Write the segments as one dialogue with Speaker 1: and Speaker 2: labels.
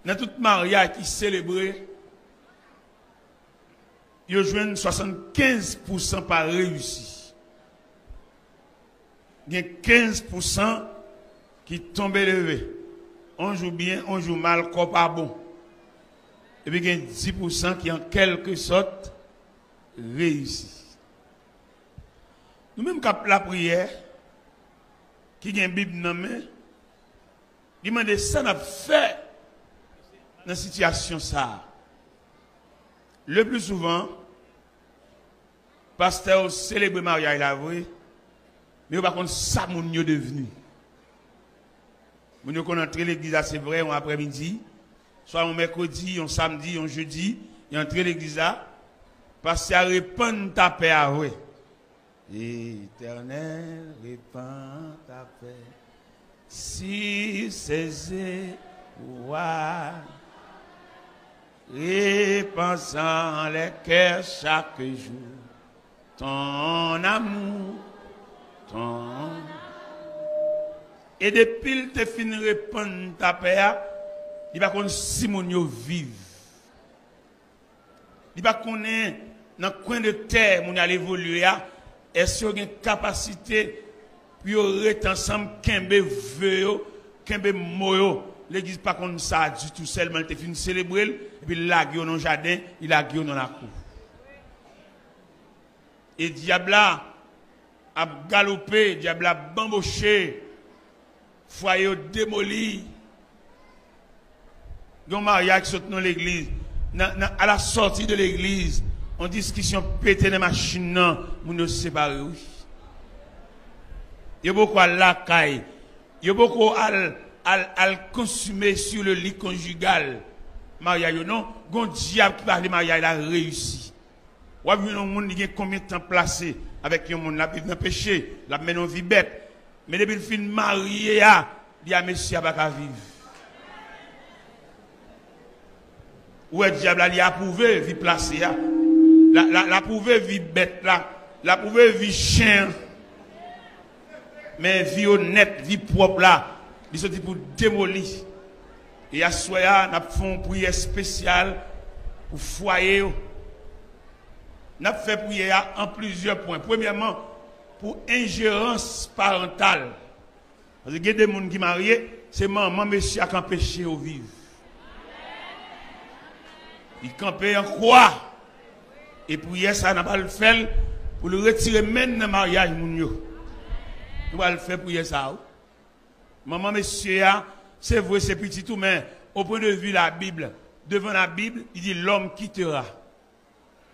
Speaker 1: dans tout mariage qui célébré, ils jouent 75% par réussi. Il y a 15% qui tombent élevés. On joue bien, on joue mal, quoi pas bon. Et puis il y a 10% qui en quelque sorte réussi. Nous-mêmes, quand la prière, qui a une Bible dans la main, demandez ça n'a fait dans la situation ça. Le plus souvent, pasteur célèbre mariage la vraie, mais par contre ça mon yo devenu. Mon yo qu'on entre l'église c'est vrai un après-midi, soit un mercredi, un samedi, un jeudi, il entre l'église là, pasteur répand ta paix à vrai. Éternel répand ta paix. Si c'est roi repensant les cœurs chaque jour, ton amour, ton... Et depuis que tu finis de répondre ta paix, il va qu'on si mon yo vive. Il va qu'on est dans le coin de terre, mon y a évolué, est-ce qu'il y a une capacité pour rester ensemble, qu'embe veut, qu'embe moyo. L'église pas comme ça du tout, seulement il te fin célébrer et puis la gueule dans le jardin, il a gueule dans la cour. Et diable a galopé, diable a bamboché, foyer démoli. Il y a un mariage qui saute dans l'église. À la sortie de l'église, on discussion pété dans la machine, on nous sépare. Il y a beaucoup à la caille, il y a beaucoup à consumer sur le lit conjugal. Mariage, non, gon diable qui parle de mariage, il a réussi. Ou a vu un monde qui a combien de temps placé avec un monde, la vie dans péché, la mène en vie bête. Mais depuis le film marié, il y a monsieur à pas vivre. Ou est diable, il a approuvé vie placée, la approuvé vie bête, la approuvé vie chien. Mais vie honnête, vie propre là, ils sont pour démolir. Et à soya, nous avons une prière spéciale pour foyer. Nous avons fait prière en plusieurs points. Premièrement, pour ingérence parentale. Parce que il y a des gens qui sont mariés, c'est maman, monsieur qui a empêché au vivre. Il campait en croix. Et prière, ça n'a pas le fait pour le retirer même dans le mariage. Nous allons le faire prier ça. Maman, monsieur, c'est vrai, c'est petit tout, mais au point de vue de la Bible, devant la Bible, il dit l'homme quittera.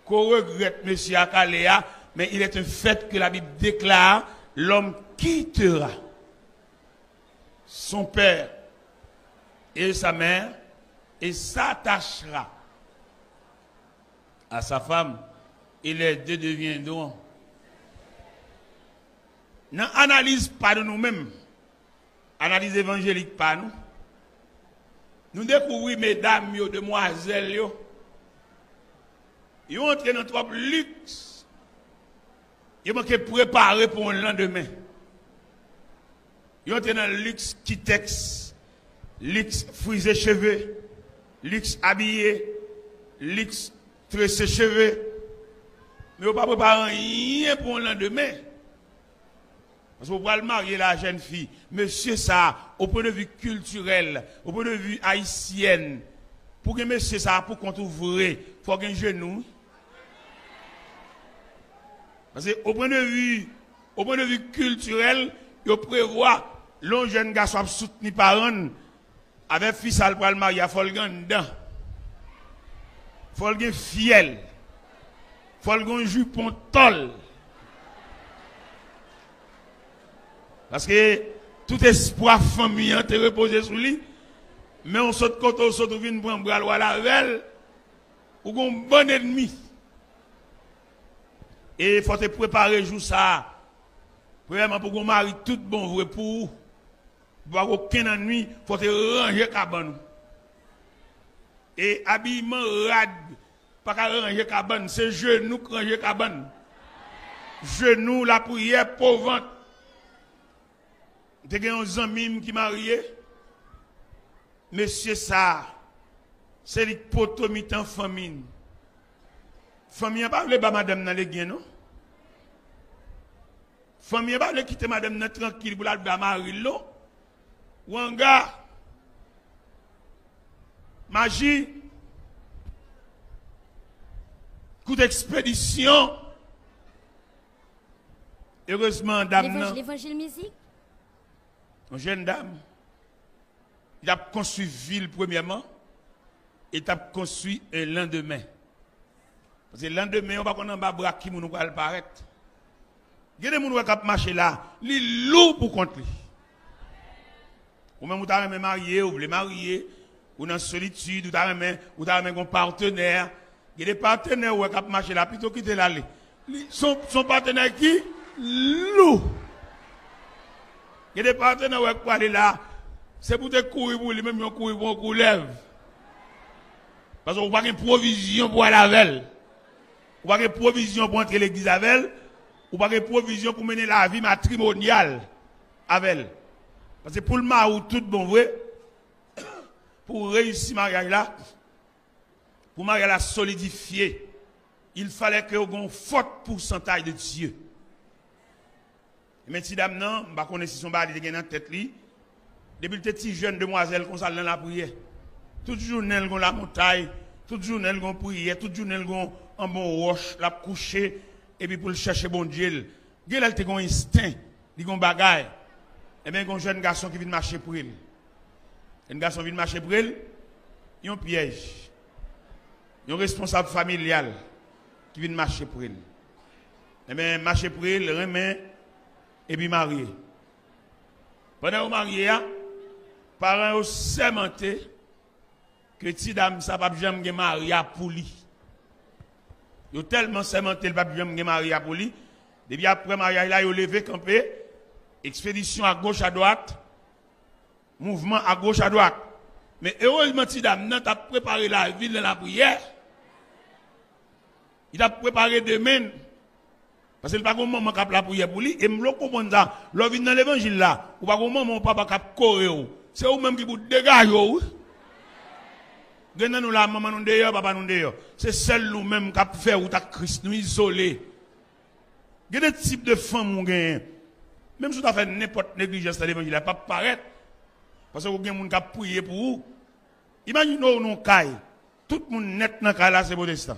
Speaker 1: Qu'on regrette monsieur Akaléa, mais il est un fait que la Bible déclare l'homme quittera son père et sa mère et s'attachera à sa femme et les deux deviendront. N'analyse pas de nous-mêmes. Analyse évangélique par nous. Nous découvrons, mesdames, demoiselles, ils ont entré dans trop luxe. Ils ont préparé pour le lendemain. Ils ont entré dans le luxe qui texte, luxe frisé cheveux, luxe habillé, luxe tressé cheveux. Mais ils n'ont pas préparé rien pour le lendemain. Parce que vous pouvez marier la jeune fille. Monsieur ça, au point de vue culturel, au point de vue haïtienne, pour que monsieur ça, pour qu'on ouvre, il faut qu'il y ait un genou. Parce que au point de vue culturel, il prévoit l'un jeune garçon soit soutenu par un avec fils à le marier, il faut le gagner dedans. Il faut le gagner fiel. Il faut le gagner jupon tol. Parce que tout espoir famille est reposé sur lui. Mais on saute quand on saute, on vient prendre bras à la velle, ou un bon ennemi. Et il faut te préparer jour ça. Vraiment pour qu'on marie tout bon vrai pour avoir aucun ennemi, il faut te ranger cabane. Et habillement rad, pas qu'à ranger cabane, c'est genou qui ranger cabane. Genou, la prière, pauvre. Tu as un ami qui est marié. Monsieur ça, C'est les potomites en famine. Famille n'a pas voulu ba madame dans les gains, non? Famille n'a pas voulu quitter madame dans tranquille pour la ba mari, non? Ou un gars, magie, coup d'expédition. Heureusement, dame.
Speaker 2: L'évangile musique?
Speaker 1: Une jeune dame. Il a construit ville premièrement. Et il a construit un lendemain. Parce que le lendemain, on va qu'on en bas bras qui nous va paraître. Il y a des gens qui marché là, ils louent pour contre lui. Ou même vous avez marié, vous voulez marier, ou dans solitude, vous avez un partenaire. Il y a des partenaires qui ont marché là, plutôt quitter l'aller. Son partenaire qui loue. Il y a des partenaires qui ont aller là, c'est pour te courir pour lui, même ils courir pour un coup lève. Parce qu'on n'a pas de provision pour aller avec elle. On n'a pas de provision pour entrer l'église avec elle. On n'a pas de provision pour mener la vie matrimoniale avec elle. Parce que pour le mari, tout bon vrai, pour réussir mariage là, pour mariage la solidifier, il fallait que vous ayez un fort pourcentage de Dieu. Mais si dame non, je ne connais pas si son bali est dans la tête. Depuis le petit jeune demoiselle qu'on s'allait dans la prière. Toute journée, elle a la montagne, toute journée, elle a prière, toute journée, elle a un bon roche, la coucher, et puis pour le chercher bon Dieu. Elle a un instinct, elle a un bagage. Et bien, il y a un jeune garçon qui vient marcher pour elle. Un garçon vient marcher pour elle, il y a un piège. Il y a un responsable familial qui vient marcher pour elle. Et bien, marcher pour elle, remet, et puis marié. Pendant que marié, parents ont sémenté que si dame ça pas jamais marié pour lui. Yo tellement sémenté le pas jamais marié pour lui. Depuis après mariage là, yo levé campé, expédition à gauche à droite, mouvement à gauche à droite. Mais heureusement si dame n'a t'a préparé la ville de la prière. Il a préparé demain. Parce que le pas comme maman cap la prière pour lui et me le comprendre ça. L'on vient dans l'évangile là, ou pas comme maman papa cap coré. C'est vous même qui vous dégagez. Nous la maman nous dehors, papa nous dehors. C'est celle nous-mêmes qui a fait ou ta Christ nous isolé. Il y a des types de femmes ou gagne. Même si tu as fait n'importe négligence dans l'évangile, il pas paraître. Parce que vous avez des gens qui ont prié pour vous. Imaginez-vous nous caille. Tout le monde net dans caille là c'est protestant.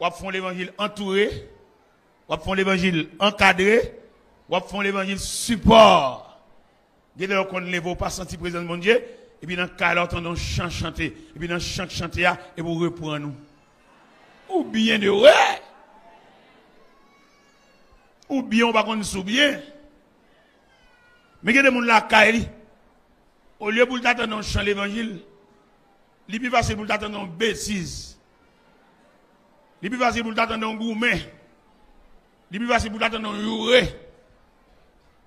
Speaker 1: Ou font l'évangile entouré, ou font l'évangile encadré, ou font l'évangile support. Vous avez qu'on ne veut pas sentir présence de mon Dieu. Et puis dans le cas, entendons chant chanter. Et puis dans le chant chanter, et vous reprenez nous. Ou bien de ouais. Ou bien on va qu'on nous bien. Mais il y a des gens là, au lieu pour t'attendre chant l'évangile, il est plus facile pour t'attendre une bêtise. Il est plus facile pour t'attendre un gourmet. Il est plus facile pour t'attendre un youré.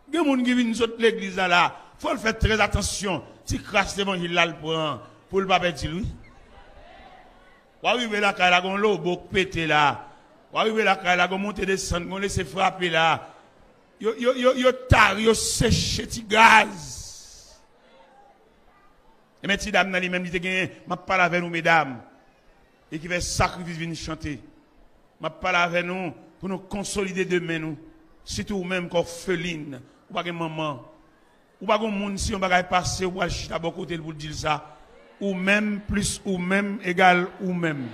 Speaker 1: Il y a des gens qui viennent de l'église là. Il faut faire très attention. Si crasse l'évangile là, pour le pape de lui. Ou arriver là, quand il a un lobo pété là. Ou arriver là, quand il a un monté descendre, on laisse frapper là. Yo tar, yo séché ti gaz. Et maintenant, si dame n'a lui-même dit que m'a parlé avec nous, mesdames. Et qui fait sacrifice venir chanter. M'a parlé avec nous pour nous consolider demain nous. Surtout même qu'orpheline. Ou pas que maman. Ou pas qu'on monde si on va passer ou aller chita bon côté pour dire ça ou même plus ou même égal ou même.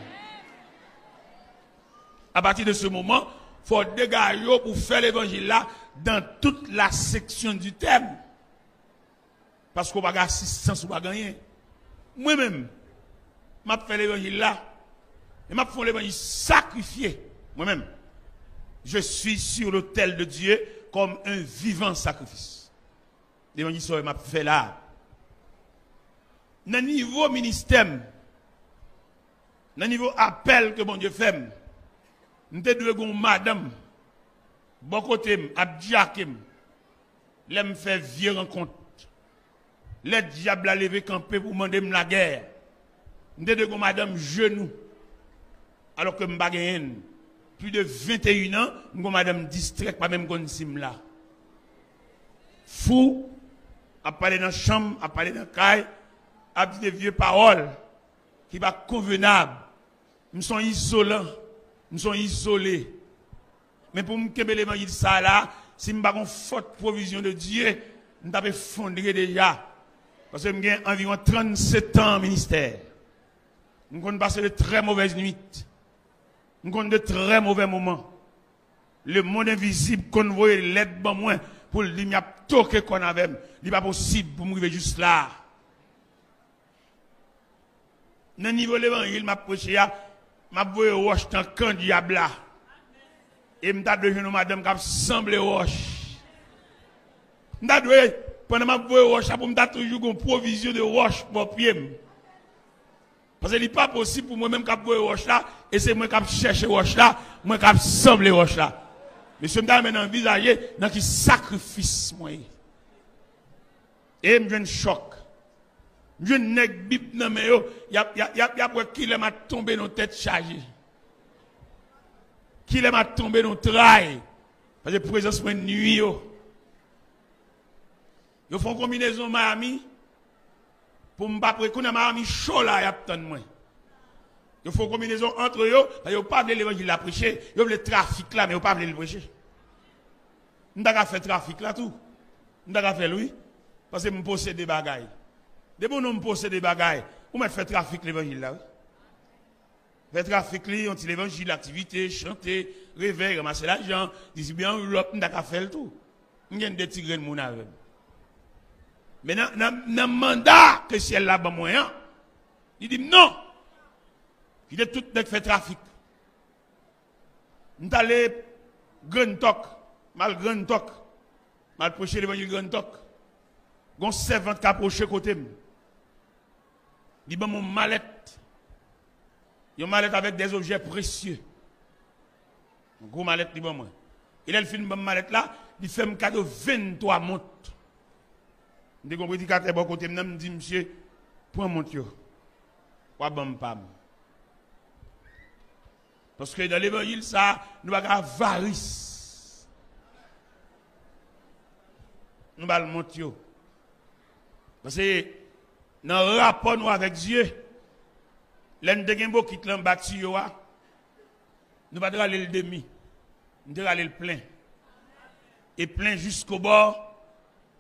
Speaker 1: À partir de ce moment, faut dégager pour faire l'évangile là dans toute la section du thème. Parce qu'on va gagner assistance ou pas gagner. Moi-même, m'a fait l'évangile là et m'a fait l'évangile sacrifié. Moi-même, je suis sur l'autel de Dieu comme un vivant sacrifice. L'évangile m'a fait là. Dans le niveau ministère, dans le niveau appel que mon Dieu fait, nous avons madame, bon côté, abdiakem, l'aime fait vieux rencontre. Le diable a levé campé pour demander la guerre. Nous avons madame genou, alors que je plus de 21 ans, nous avons madame distrait, pas même qu'on sim là. Fou, à parler dans la chambre, à parler dans la caille, à dire des vieux paroles. qui pas convenable. Nous sommes isolants, nous sommes isolés. Mais pour me kembe l'évangile ça là, si je n'ai pas une forte provision de Dieu, je vais fondre déjà. Parce que j'ai environ 37 ans en ministère. Nous avons passé de très mauvaises nuits. Nous avons de très mauvais moments. Le monde invisible qu'on voit l'aide bon moins pour lui dire toqué qu'on avait. Il n'est pas possible pour me arriver juste là. Dans le niveau de l'évangile, m'a prêché, m'a voyé roche dans le camp diable là. Et m'a donné une madame qui semble roche. M'a donné, pendant m'a voyé roche, pour m'a toujours une provision de roche pour pied. Parce que ce n'est pas possible pour moi-même qui voyé roche là, et c'est moi qui cherche roche là, moi qui semble roche là. Monsieur m'a maintenant envisagé dans qui sacrifice moi. Et je un choc. Je n'ai bip dans mes yeux, y a pour qu'il m'a tombé dans tête chargée. Qu'il m'a tombé dans trail. Parce que présence moi nuit yo. Yo font combinaison Miami pour m'pa préconner Miami chaud là y a tant moi. Yo font combinaison entre yo, parce que yo pas de l'évangile la prêcher, yo le trafic là mais yo pas le prêcher. M'ta fait trafic là tout. M'ta fait lui parce que me possède des bagailles. De bon on possède des bagailles, ou me fait trafic l'évangile là. Fait trafic li, on dit l'évangile, l'activité, chanter, réveil, ramasser l'argent, dis bien l'autre m'ta fait tout. M'gen des tigres moun avec. Mais dans mandat que ciel là ban moyen, il dit non. Il est tout net fait trafic. Nous allons grand toc, mal grand toc, mal prêcher l'évangile grand toc. Gon servante qui approché côté. Il dit mon mallette. Une mallette avec des objets précieux. Un gros mallette dit bon moi. Il a le film mallette là, il fait un cadeau 23 montres. Je compris que quand bon côté me dit monsieur prends montre yo. Pas bon pam. Parce que dans l'évangile ça nous avons avarice. Nous allons montre yo. Parce que dans le rapport nous avec Dieu, l'un de gens qui l'ont bâti yo nous va aller le demi. Nous devons aller le plein. Et plein jusqu'au bord.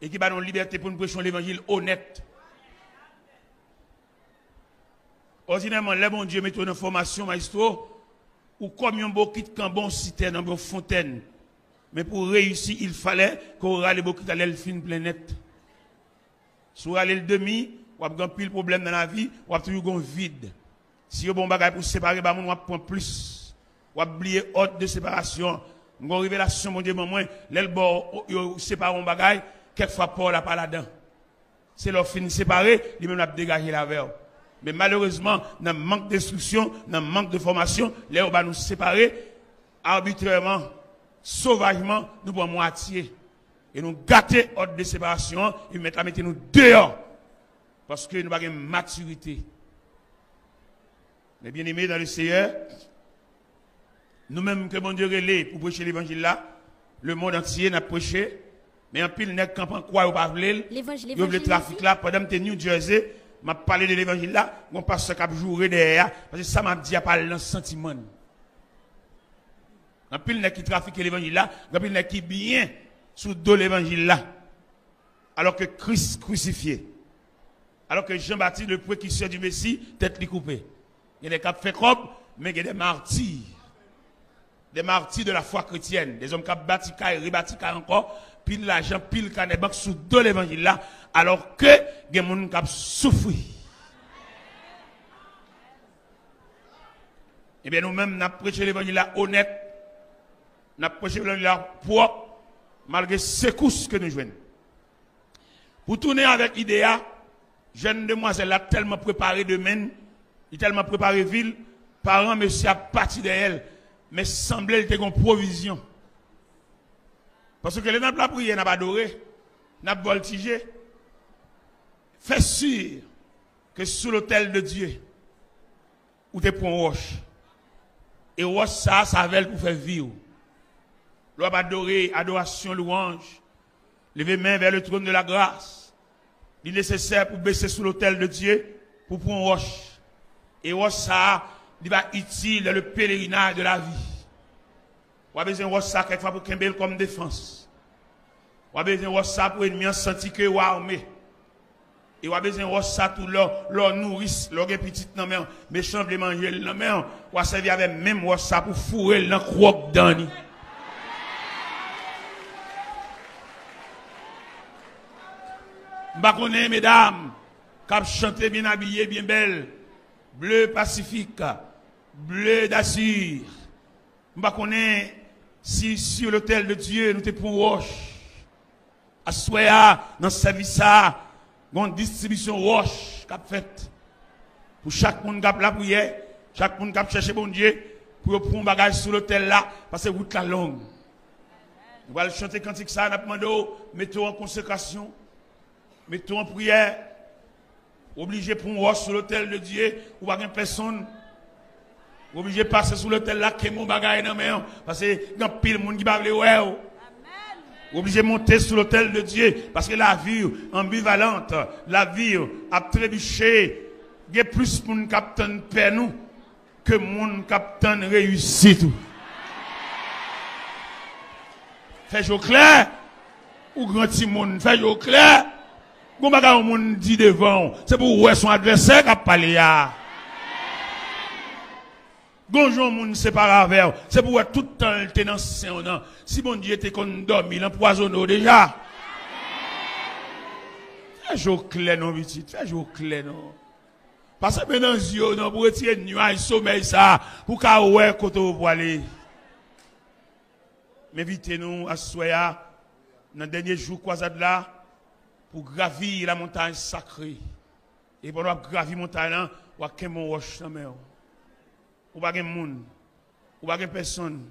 Speaker 1: Et qui va nous liberté pour nous prêcher l'évangile honnête. Ordinairement, les bon Dieu met une information, maestro, ou comme un beau kit quand bon citerne, un bon fontaine. Mais pour réussir, il fallait qu'on râle beau kit à l'elle fin plein net. Si vous allez le demi, vous avez un pile problème dans la vie, vous avez toujours un vide. Si vous avez un bagage pour séparer, vous avez un plus. Vous avez oublié ordre de séparation. Vous avez une révélation, mon Dieu, moi, l'aile bord, vous séparez un bagage. Quelquefois, Paul n'a pas là-dedans. C'est leur fin séparé, lui-même a dégagé la verre. Mais malheureusement, dans le manque d'instruction, dans le manque de formation, là, on va nous séparer arbitrairement, sauvagement, nous prenons moitié. Et nous gâter ordre de séparation, et mettre nous dehors. Parce que nous n'avons pas de maturité. Mais bien aimés dans le Seigneur, nous-mêmes que mon Dieu relais pour prêcher l'évangile là, le monde entier n'a prêché. Mais en pile, n'est qu'en quoi ou pas v'lel. L'évangile. Le trafic là, pendant que New Jersey, m'a parlé de l'évangile là, on passe ce cap jouer derrière, parce que ça m'a dit à parler dans sentiment. En pile, n'est qui trafique l'évangile là, en pile, n'est qui bien sous dos l'évangile là. Alors que Christ crucifié. Alors que Jean-Baptiste, le précurseur du Messie, tête li coupée. Il y a des cap fait comme, mais il y a des martyrs. Des martyrs de la foi chrétienne. Des hommes qui ont bâti, rebâti encore, pile l'argent, pile canet banque sous deux l'évangile là, alors que des gens qui ont souffert. Eh bien, nous-mêmes, nous avons prêché l'évangile là honnête, nous avons prêché l'évangile là propre, malgré secousses que nous jouons. Pour tourner avec l'idée, jeune demoiselle a tellement préparé demain, il a tellement préparé ville, parents, monsieur, à partir d'elle, mais semblait qu'il y ait une provision. Parce que les gens la prière n'a pas adoré, n'a pas voltigé. Fais sûr que sous l'autel de Dieu, où tu prends roche. Et roche ça veut pour faire vivre. L'on va adorer, adoration, louange. Lever main vers le trône de la grâce. Il est nécessaire pour baisser sous l'autel de Dieu, pour prendre roche. Et ça, il va utile dans le pèlerinage de la vie. On a besoin de ça quelquefois pour Kembel comme défense. On a besoin de ça pour ennemi sentir que vous armé. Et on a besoin de ça tout leur nourrice, leur petit non mais chambre manger non mais on va servir avec même ça pour fourrer dans croque d'ani. M'ba connais mesdames, cap chanter bien habillé, bien belle, bleu pacifique, bleu d'Assur. M'ba connais si sur l'autel de Dieu nous te pour roche. À soya dans service ça, une distribution roche qu'a faite pour chaque monde qui a la prière, chaque monde qui a cherché bon Dieu pour prendre un bagage sur l'autel là parce que route la longue. Nous allons chanter cantique ça, nous demandons mettons en consécration. Mettons en prière, obligé pour un sur l'autel de Dieu, ou pas personne, obligé de passer sur l'autel là, que mon bagage dans main, parce que il y a pile de monde qui va aller ouais. Obligé de monter sur l'autel de Dieu, parce que la vie ambivalente, la vie a trébuché, il y a plus de monde qui captain paix nous, que monde captain réussite. Fais-je clair, ou grand petit monde, fais-je clair. Bon bagage au monde dit devant, c'est pour ouais son adversaire qui a parlé là. Gonjon moun c'est pas avec, c'est pour ouais tout le temps le tenant saint. Si bon Dieu était qu'on dormi, l'empoisonne déjà. Fais jour clair non petit, fais jour clair non. Parce que maintenant yeux non pour retirer nuage sommeil ça pour qu'a ouais côté pour aller. Mais invitez nous à soya dans dernier jour croisade là. Pour gravir la montagne sacrée. Et pendant que gravir la montagne là, ou a mon roche dans mer. Ou pas de monde. Ou pas de personne.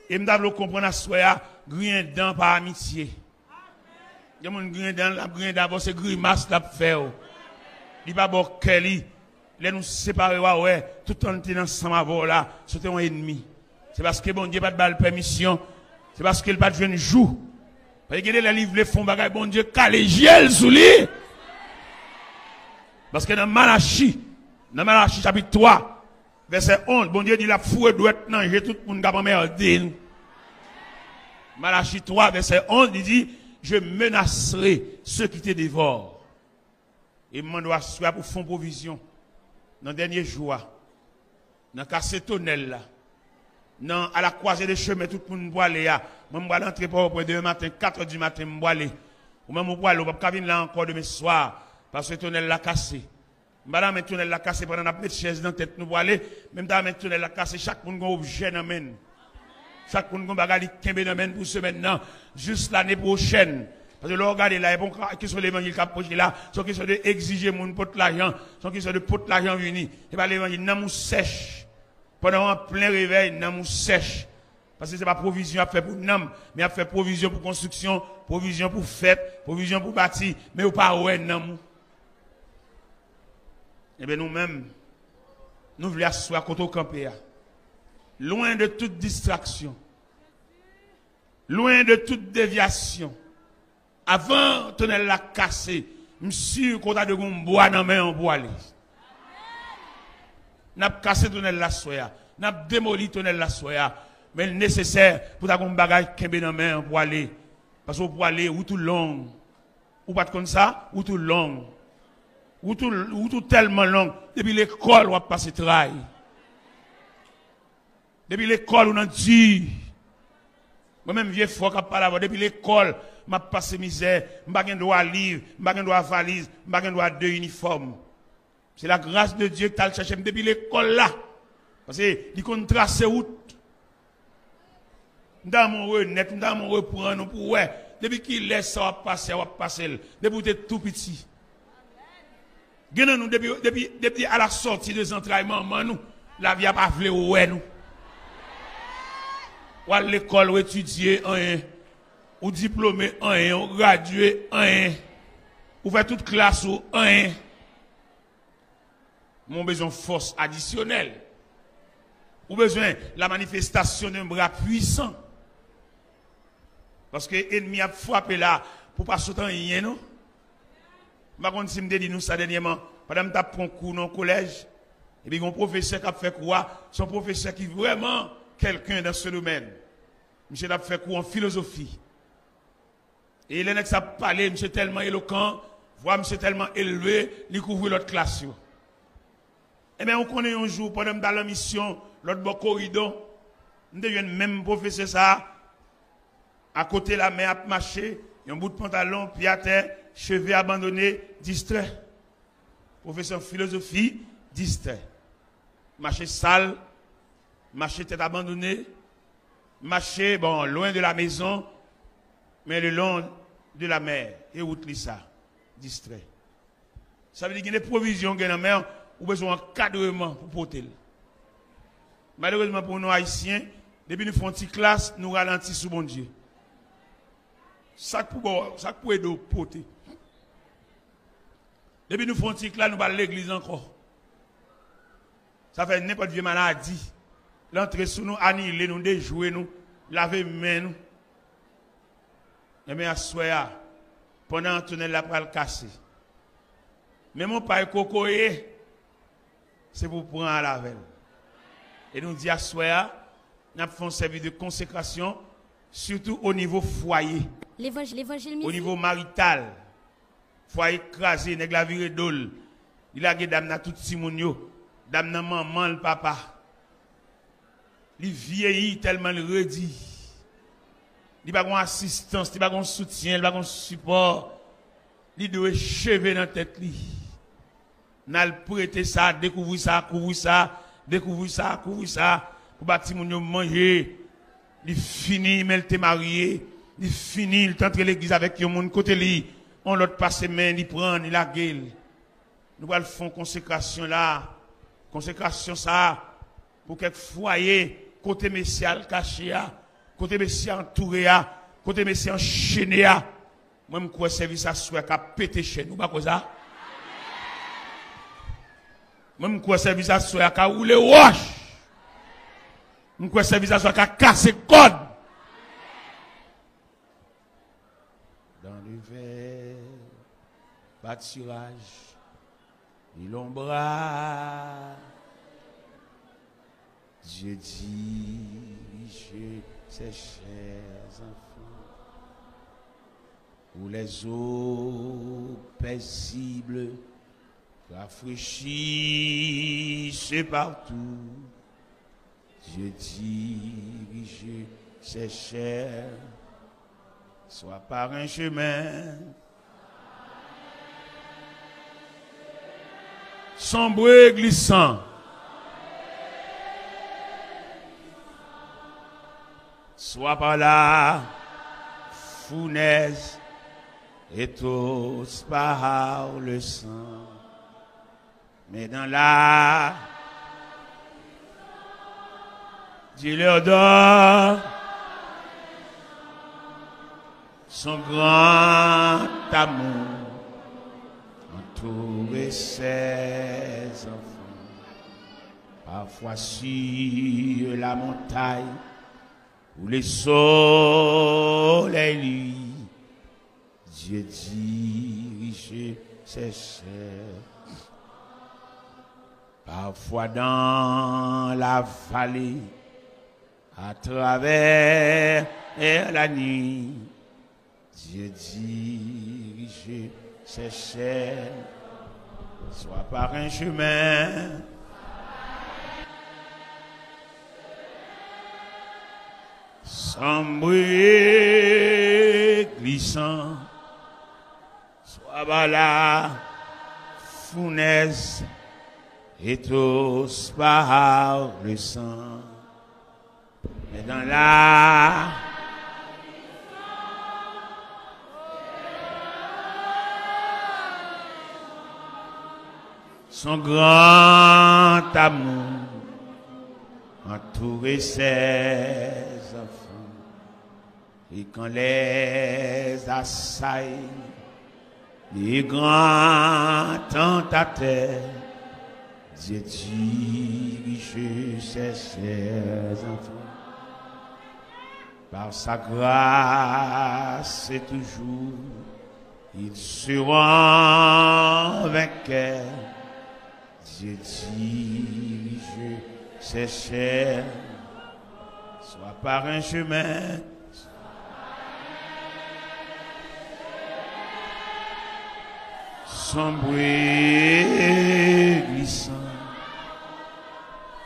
Speaker 1: Et m'davlo comprendre à soya, grien dedans par amitié. Il y a mon grien dedans, la grien d'abord c'est grimace la faire. Il pas bon Kelly. Les nous séparer ouais, tout en étant ensemble avant là, c'était un ennemi. C'est parce que bon Dieu pas de balle permission. C'est parce qu'il pas de jeune jour. Parce que les livres, les fonds, bagaille, bon Dieu, calégiel sous lui. Parce que dans Malachie chapitre 3, verset 11, bon Dieu dit la fouet doit être nager tout le monde qui a merdé. Malachie 3, verset 11, il dit, je menacerai ceux qui te dévorent. Et moi, dois assurer pour fond provision. Dans le dernier jour, dans le casse tonnel là. Non, à la croisée des chemins, tout le monde boit aller. Moi, je vais rentrer pour demain matin, 4 h du matin, je vais aller. Ou même, je vais aller, je vais venir là encore demain soir, parce que le tunnel l'a cassé. Je vais mettre le tunnel l'a cassé pendant que je chaise dans la tête, nous allons aller. Même dans le tunnel l'a cassé, chaque monde a un objet dans la main. Chaque monde a un bagage qui est dans la main pour ce maintenant, juste l'année prochaine. Parce que là, regardez là, bon, qui sont l'évangile qui a posé là, sont qui sont de exiger mon pot l'argent, sont qui sont de pot l'argent venu. Et pas l'évangile, n'a mou sèche. Pendant un plein réveil, n'a mou sèche. Parce que c'est pas provision à faire pour nam, mais à faire provision pour construction, provision pour fête, provision pour bâtir, mais ou pas ouais nam. Eh bien nous-mêmes, nous voulons asseoir côté au campé. Loin de toute distraction. Loin de toute déviation. Avant tunnel la cassé, monsieur qu'on a de bois dans main en bois aller. N'a cassé tunnel la soya, n'a démoli tunnel la soya, mais le nécessaire pour avoir un bagage qui est dans main pour aller parce que pour aller ou tout long. Ou pas comme ça, ou tout long. Ou tout tellement long depuis l'école on va passer travail. Depuis l'école on a dit moi-même vieux fort qui parle depuis l'école m'a passé misère, m'a pas droit à livre, m'a pas droit à valise, m'a pas droit à 2 uniformes. C'est la grâce de Dieu que tu as cherché depuis l'école là. Parce que il compte tracer route. Dans mon renet, dans mon reprendre pour ouais, depuis qu'il laisse ça va passer, depuis tu es tout petit. Nous depuis à la sortie des entraillements nous, la vie a pas voulu ouais nous. Ou à l'école ou étudier un, ou diplômé un, ou gradué un, ou faire toute classe ou un. Mon besoin de force additionnelle. Ou besoin de la manifestation d'un bras puissant. Parce que l'ennemi a frappé là pour pas sauter rien, non? Je ne sais pas si je me dis nous ça dernièrement. Pendant que je prends cours dans le collège, Et puis, un professeur qui a fait quoi? Son professeur qui est vraiment quelqu'un dans ce domaine. Monsieur a fait quoi en philosophie. Et il a parlé, monsieur tellement éloquent, voix monsieur tellement élevé, il couvre l'autre classe. Et bien, on connaît un jour, pendant dans la mission, l'autre bon corridor, nous devions même professeur ça, à côté de la main à marcher, un bout de pantalon, pied à terre, cheveux abandonnés, distrait. Professeur philosophie, distrait. Marcher sale, marcher tête abandonnée, marcher, bon, loin de la maison, mais le long de la mer. Et où ça? Distrait. Ça veut dire qu'il y a des provisions dans la mer, ou besoin d'encadrement pour porter. Malheureusement pour nous Haïtiens, depuis nous faisons une classe, nous ralentissons sous bon Dieu. Ça pour aider au porter. Depuis nous faisons une classe, nous allons à l'église encore. Ça fait n'importe quelle maladie. L'entrée sous nous, annihiler nous, déjouer nous, laver main nous. Et bien, à soya, pendant un tunnel, la pral cassé. Mais mon père cocoye, c'est pour prendre à la veille. Et nous disons à soya, nous avons fait un service de consécration, surtout au niveau foyer.
Speaker 2: L'évangile
Speaker 1: au niveau marital. Foyer écrasé, nèg la viré dol. Il a gagné dame na tout si moun yo, dame na maman le papa. Il vieillit tellement le redit. Il n'a pas de assistance, il n'a pas de soutien, il n'a pas de support. Il doit chever dans la tête. Il n'a pas prêté ça, découvrir ça, couvrir ça, découvrir ça, couvrir ça, pour bâtir mon manger. Il finit, mais il est marié. Il finit, il tente l'église avec mon côté lui. On l'autre passe main, il prend, il la gueule. Nous allons faire consécration là. Consécration ça, pour quelques foyers, côté messial caché, côté messial entouré, côté messial enchaîné. Moi, je crois que service à soi qui a pété chez nous, pas comme ça. Moi, je crois que service à soi qui a roulé roche. Je crois que service à soi qui a cassé code. Dans le verre, pâturage, et l'ombrage, Dieu dirige ses chers enfants, où les eaux paisibles rafraîchissent partout. Dieu dirige ses chers, soit par un chemin sombre et glissant, soit par la fournaise et tous par le sang, mais dans la Dieu leur donne son grand amour, entourer ses enfants, parfois sur la montagne, où les soleils lui, Dieu dirige ses chers, parfois dans la vallée, à travers la nuit, Dieu dirige ses chers, soit par un chemin, sombre et glissant, soit par la fournaise et tous par le sang, mais dans la son grand amour entourer ses enfants, et quand les assailles les grands tentateurs, Dieu dirige ses chers enfants. Par sa grâce et toujours, ils seront vainqueurs. Dieu dirige ses chers, soit par un chemin, sombre et glissant,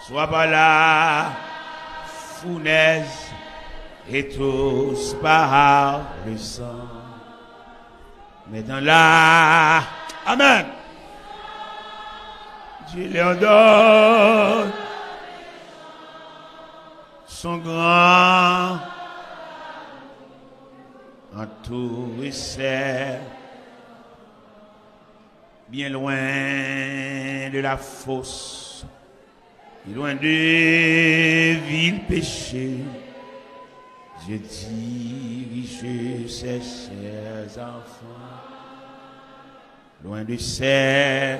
Speaker 1: soit par la fournaise et tous par le sang. Mais dans la... Amen. Dieu leur donne son grand entouré serre, bien loin de la fosse, bien loin de ville péché. Dieu dirige ses chers enfants, loin de serre,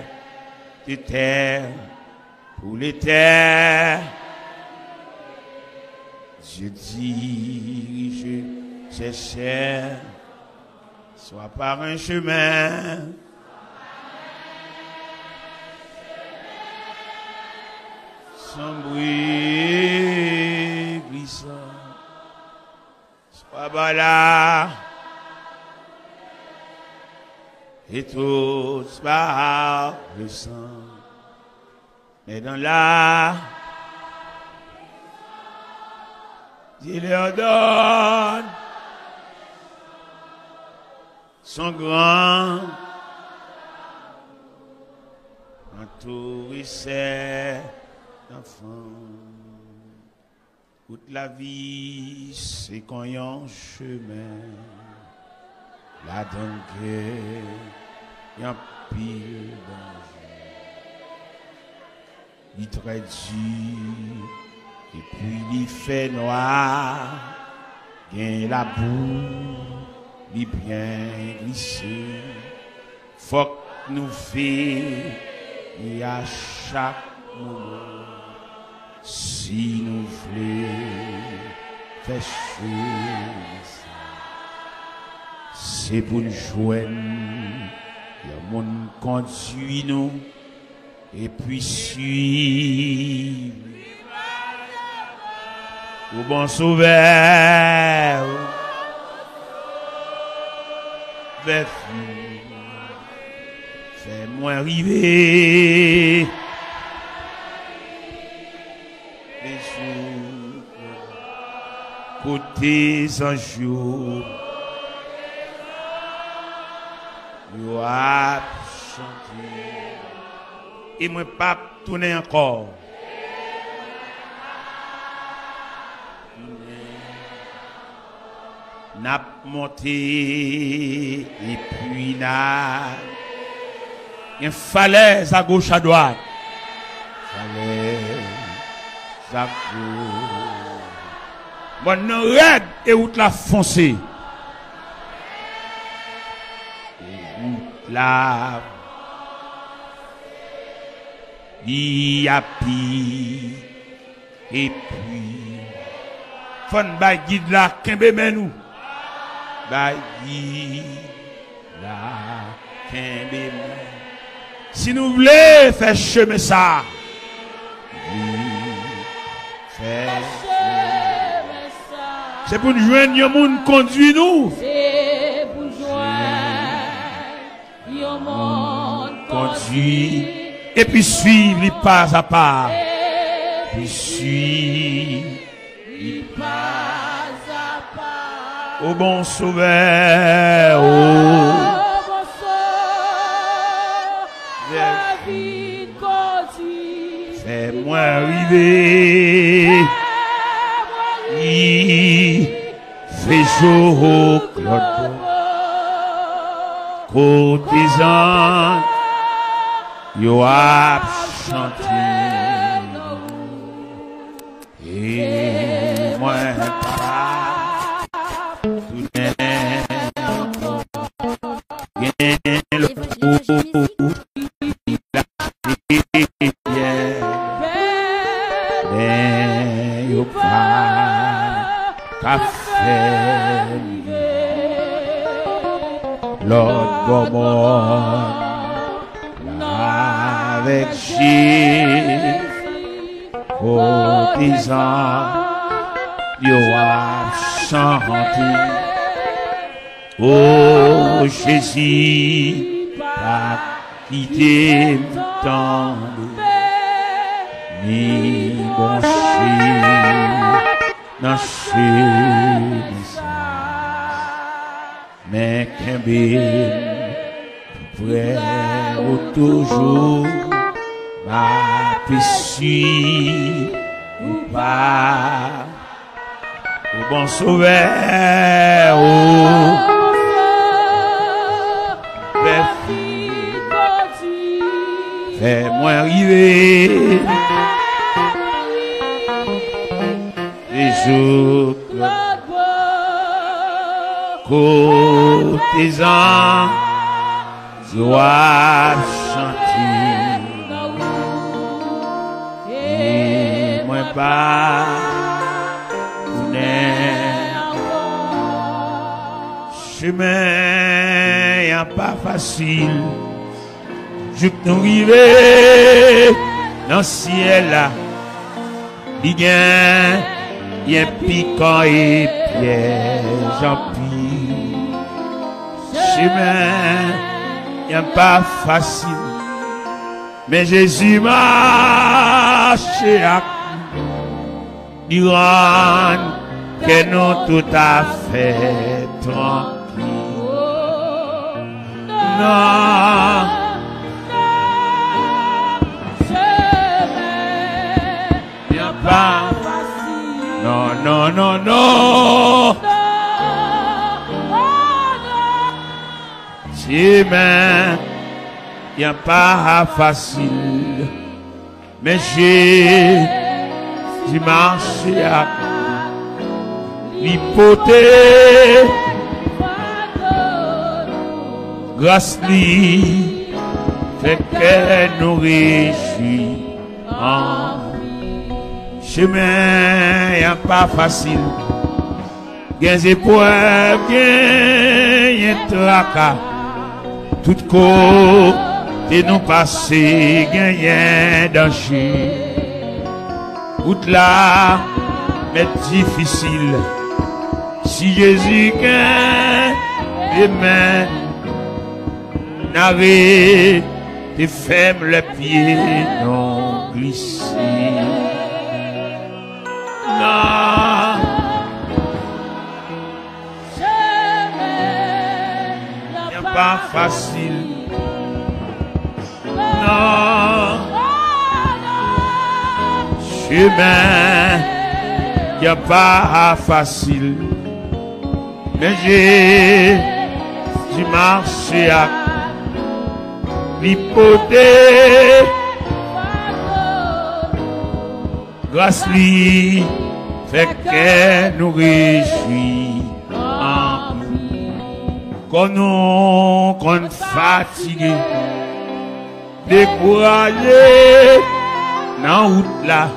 Speaker 1: de terre, pour les terres. Dieu dirige ses chers, soit par un chemin, sans bruit glissant, soit par là, et tous par le sang. Mais dans la, Dieu leur donne son grand entouré ses enfants. Toute la vie, c'est qu'on y a un chemin, là donc il y a un pile danger. Il très dur, et puis il fait noir, il la boue, il bien glissé. Faut que nous fassions, et à chaque moment, si nous voulons faire chose, c'est pour nous joindre, le monde conduit nous, et puis suivre au bon sauveur, vers fais-moi arriver. Les jours, côté sans jour, nous avons chanté, et moi pas tourner encore. N'a monté, et puis n'a une falaise à gauche à droite. Falaise. Bon, non, raide et où la foncé. La il y a pis et puis fon ba guide la kembe menou ba guide la kembe menou. Si nous voulons faire chemin ça, c'est pour nous joindre un monde conduit nous.
Speaker 2: C'est pour joindre un monde conduit.
Speaker 1: Et puis suivre les pas à pas. Puis suivre les
Speaker 2: pas à pas.
Speaker 1: Au bon sauveur.
Speaker 2: Au bon sauveur. La vie conduit.
Speaker 1: Fais-moi arriver. Fais jour Claude. Courtisan. Yo a chanté et moi pas tout est le yo pas café Lord Bourbon. avec Jésus, courtisan, yo a chanté. Oh Jésus, pas quitter m'tendre, ni bon dans chemise, mais qu'un près ou toujours ma piscine ou pas ou bon sauveur ou fais-moi arriver les jours courtisans doivent chanter et moi pas chemin y'a pas facile je que nous arriver dans le ciel là il y a piquant et piège en pile chemin y'a pas facile mais Jésus marche à durant que nous tout à fait tranquille non y'a pas non non non non chemin y'a pas facile mais j'ai marché à l'hypothèse grâce lui fait que nous réjouis en chemin y'a pas facile des épreuves des tracas tout côté nous passer gagnent danger route là mais difficile si Jésus gagne les mains n'arrête et ferme les pieds non glisser non y'a pas facile non chemin y'a pas facile mais j'ai marché à l'hypothèse grâce lui fait que nous réjouis en quand nous qu'on fatigué découragé dans route là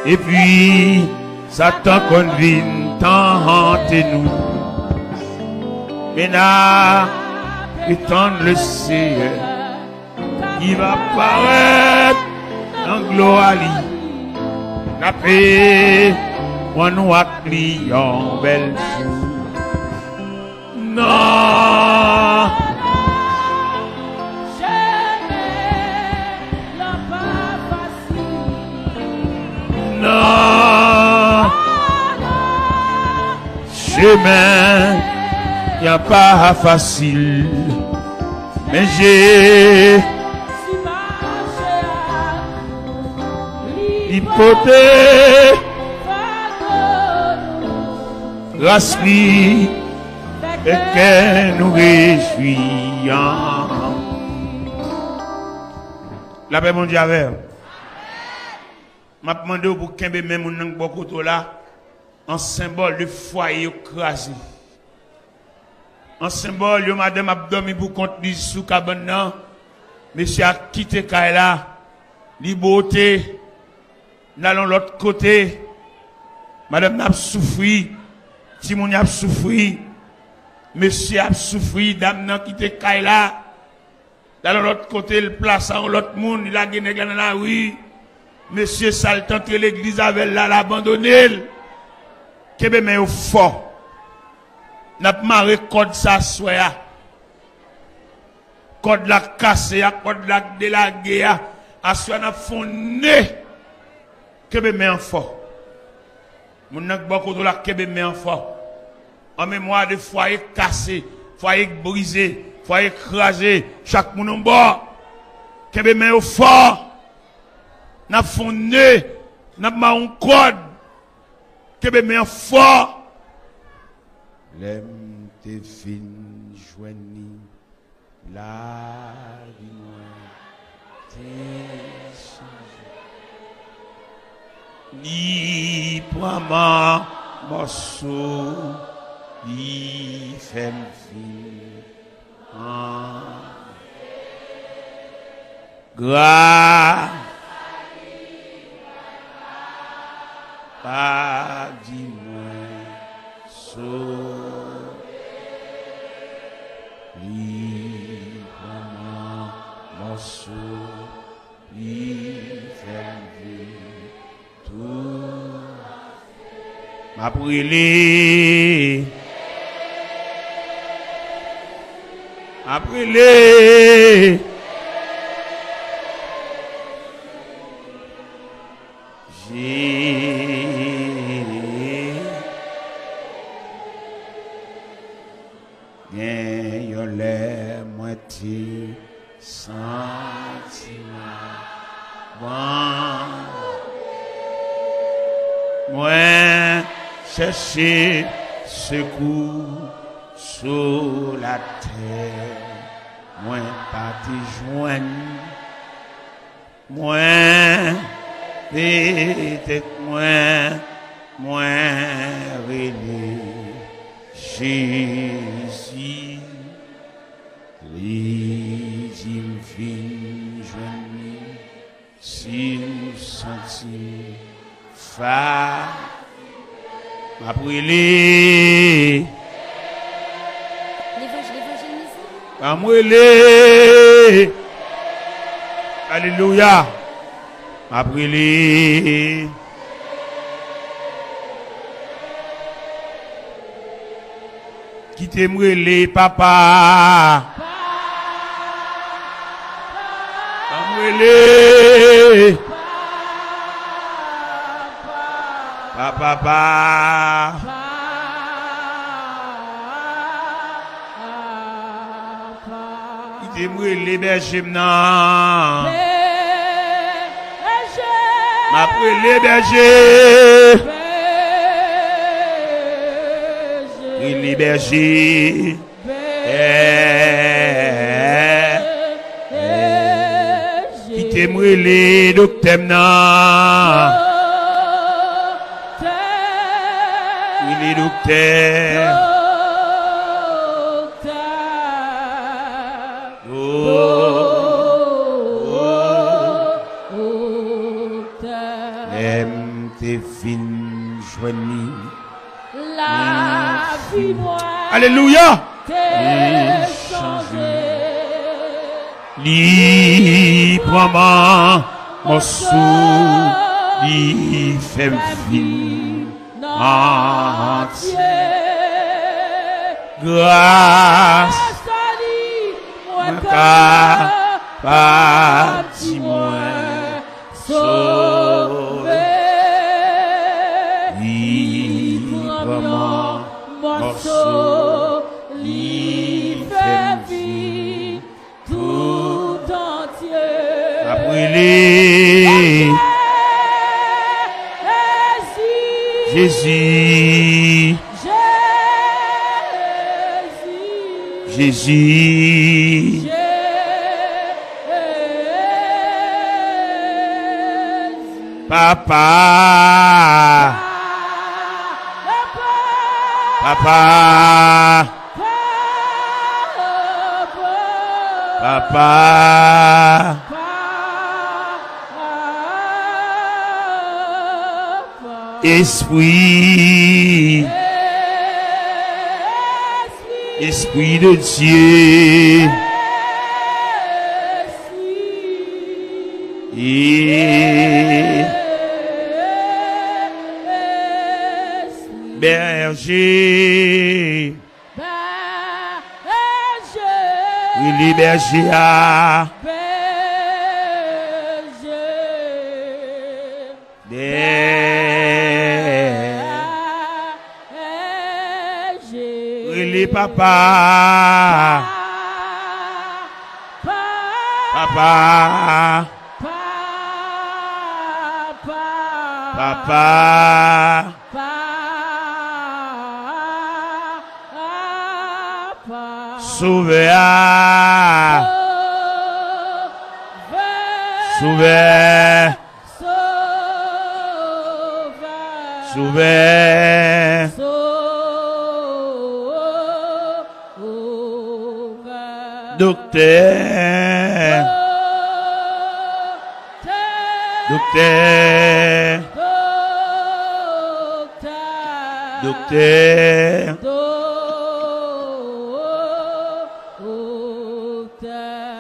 Speaker 1: et puis Satan qu'on vient tenter nous mais là étendre le Seigneur qui va paraître en gloire la paix on nous a crié en belle jour non non chemin y'a pas facile mais j'ai l'hypothèse grâce lui et que nous réjouissons la paix mon Dieu avec m'a demandé pour qu'un même mon nang bokoto là en symbole de foyer écrasé en symbole de madame abdomi pour contenir sous cabane nan monsieur a quitté Kaila li beauté n'allons l'autre côté madame n'a souffri Timoun a souffri monsieur a souffri dame n'a quitté Kaila Là, de l'autre côté, le place en l'autre monde, il a gagné dans la rue. Monsieur Saltan, l'église avait là, l'abandonné. Kebe mais au fort. N'a pas marre code ça soya. Code la cassé, code la délagué, à soit n'a fondé. Kebe mais en fort. Mon n'a beaucoup de la kebe mais en fort. En mémoire de foyer cassé, foyer brisé, foyer écrasé, chaque monde en bas. Kebe mais au fort. N'a fondé, n'a pas un code. Kebe mais en fort.
Speaker 3: L'aime te fin joigni la vie moi t'es changé.
Speaker 1: Ni prend ma morceau, ni fait fin. Grâce pas dis-moi sauve librement mon sou tout m'a brûlé chercher secours sur la terre, moi pas te joindre, moi peut-être moi relé Jésus, les infinies joignes, si nous sentis fa m'a brûlé. L'évangélisme. M'a brûlé. Alléluia. M'a brûlé. Qui t'est brûlé, papa? M'a brûlé. Papa. Il t'est brûlé, berger, non. M'a brûlé, berger. Brûlé, berger. Qui t'est brûlé, docteur, non. Docteur. Aime tes fines joignies. La vie moi. Alléluia. T'es changé. Librement mon sou. Li fait vie. Entier. Grâce moi capable moi sauver librement morceau fait vie tout entier. Brûlé Jésus. Jésus. Papa. Papa. Papa. Esprit. Esprit de Dieu. Berger.
Speaker 2: Berger.
Speaker 1: Oui, berger. Oui, papa. Papa. Papa. Sauveur. Sauveur. Sauveur. Docteur. Docteur. Docteur.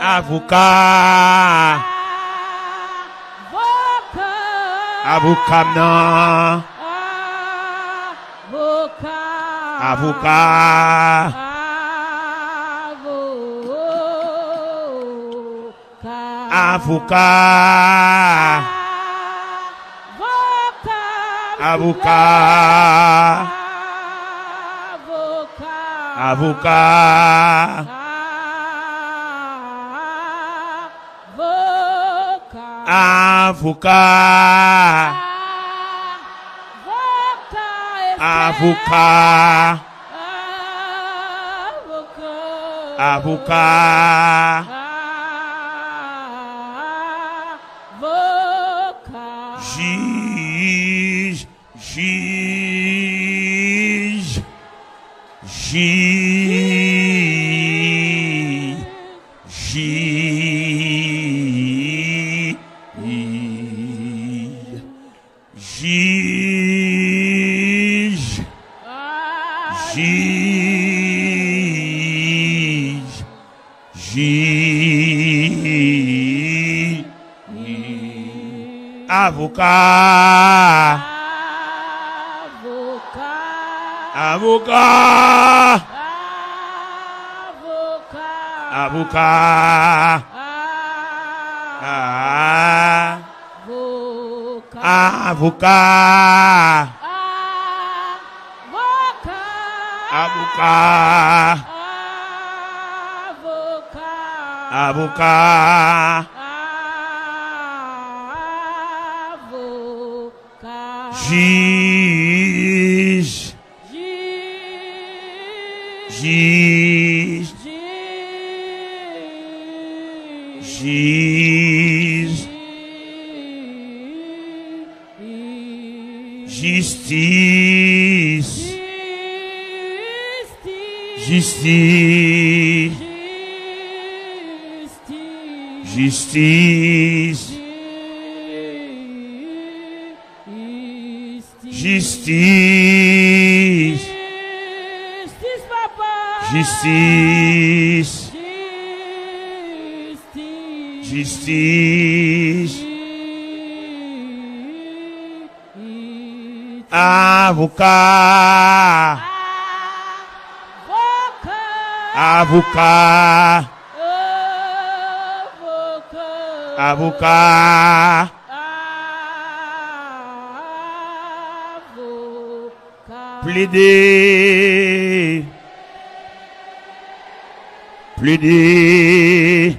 Speaker 1: Avocat. Avocat non. Avocat. Avocat. Avocat. Avocat. Avocat. Avocat. Avocat. Juge. Juge. Juge. Juge. Juge. Juge. Juge. Avocat. Avocat. Avocat. Avocat. Avocat. Avocat. Juge. Juge. Juge. Justice. Justice. Justice. Justice. Justice. Justice. Avocat. Avocat. Avocat. Plaider. Plaider.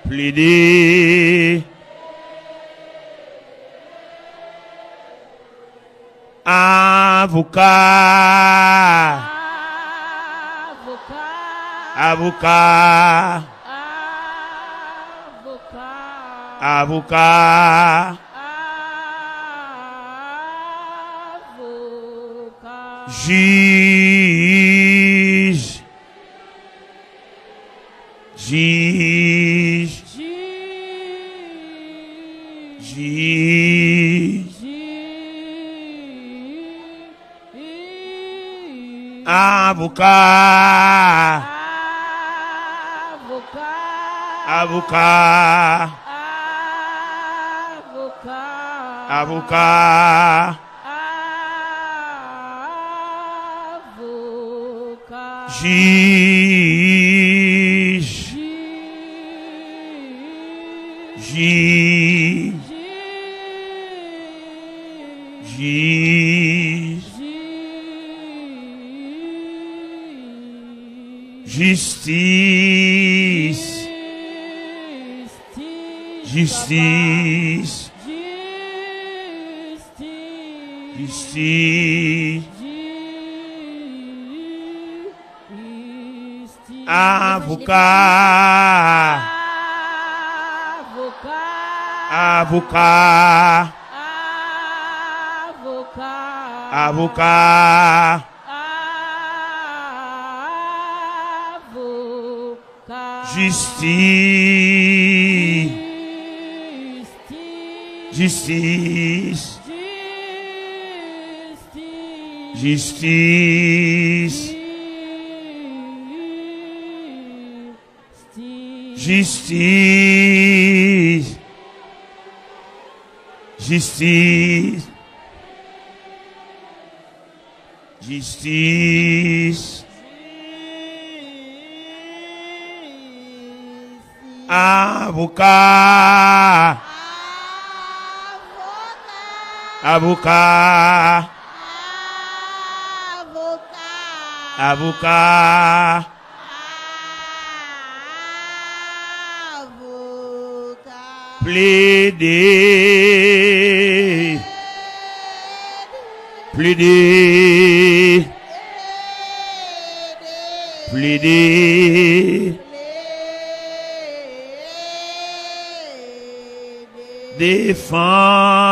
Speaker 1: Plaider. Avocat. Avocat. Avocat. Juge. Juge. Juge. Avocat. avocat, avocat, juge, juge, juge, justice, justice, justice, avocat, avocat, avocat, justice, justice, justice, justice, justice, justice, avocat, avocat, avocat, plaider, plaider, plaider, défense,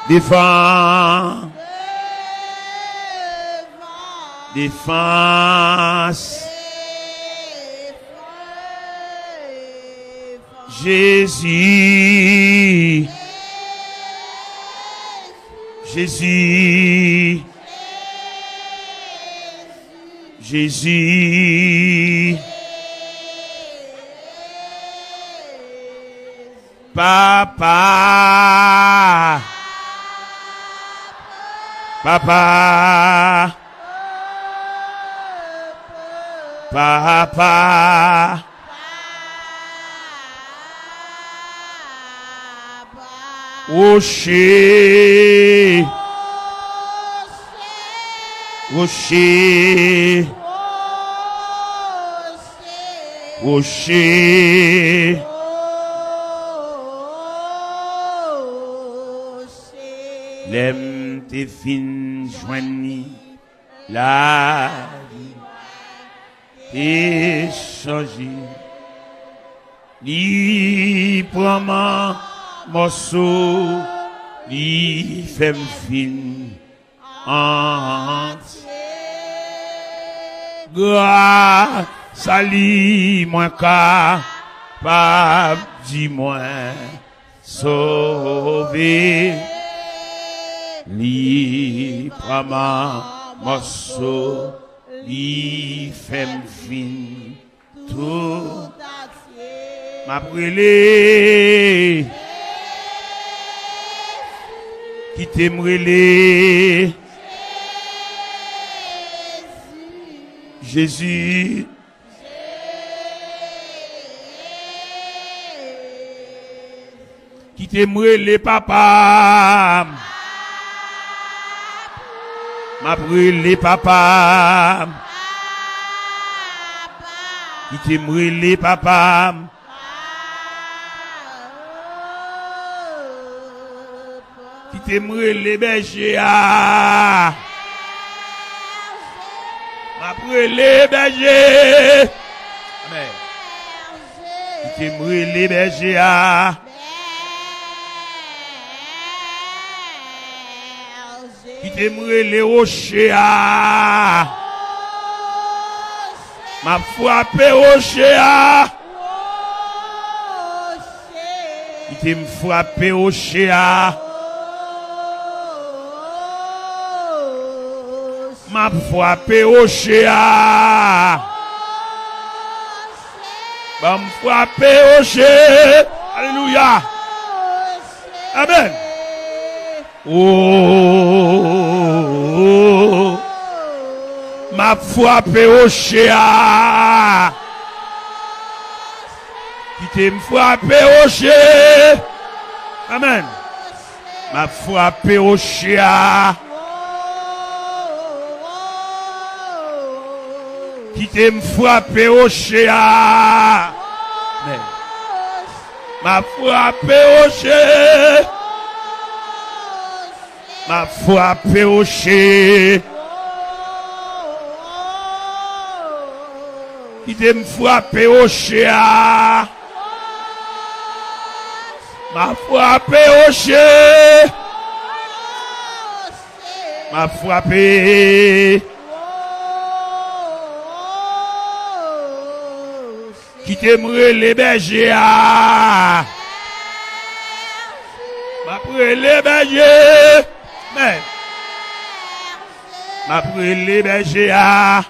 Speaker 1: défense, défense, Jésus, Jésus, Jésus, Papa, Papa, Papa, Rocher, Rocher, Rocher, l'aime tes fines joignées, la vie est changée, librement morceau, li fait fin entier. Grâce à lui, moins capable, dis-moi, sauver. Librement morceau, li fait fin tout. Ma brûlé. Qui t'aimerait Jésus, qui t'aimerait les papas, m'a brûlé papa, qui t'aimerait les papas. T'aimerais les bergers, m'a brûlé les bergers. Amen. T'aimerais les bergers, t'aimerais les rochers, m'a frappé rocher, t'aimerais frappé rocher. M'a frappé au chéa, Va me frapper au chien. Alléluia. Amen. Oh, m'a frappé au chien. Qui t'aime frapper au chien. Amen. M'a frappé au chien. Qui t'aime frapper au chien. Amen. M'a frappé au chien. M'a frappé au chien. Qui t'aime frapper au chien. M'a frappé au chien. M'a frappé. Qui t'aimerait les bergers. M'a pris les bergers. Mais. M'a pris les bergers.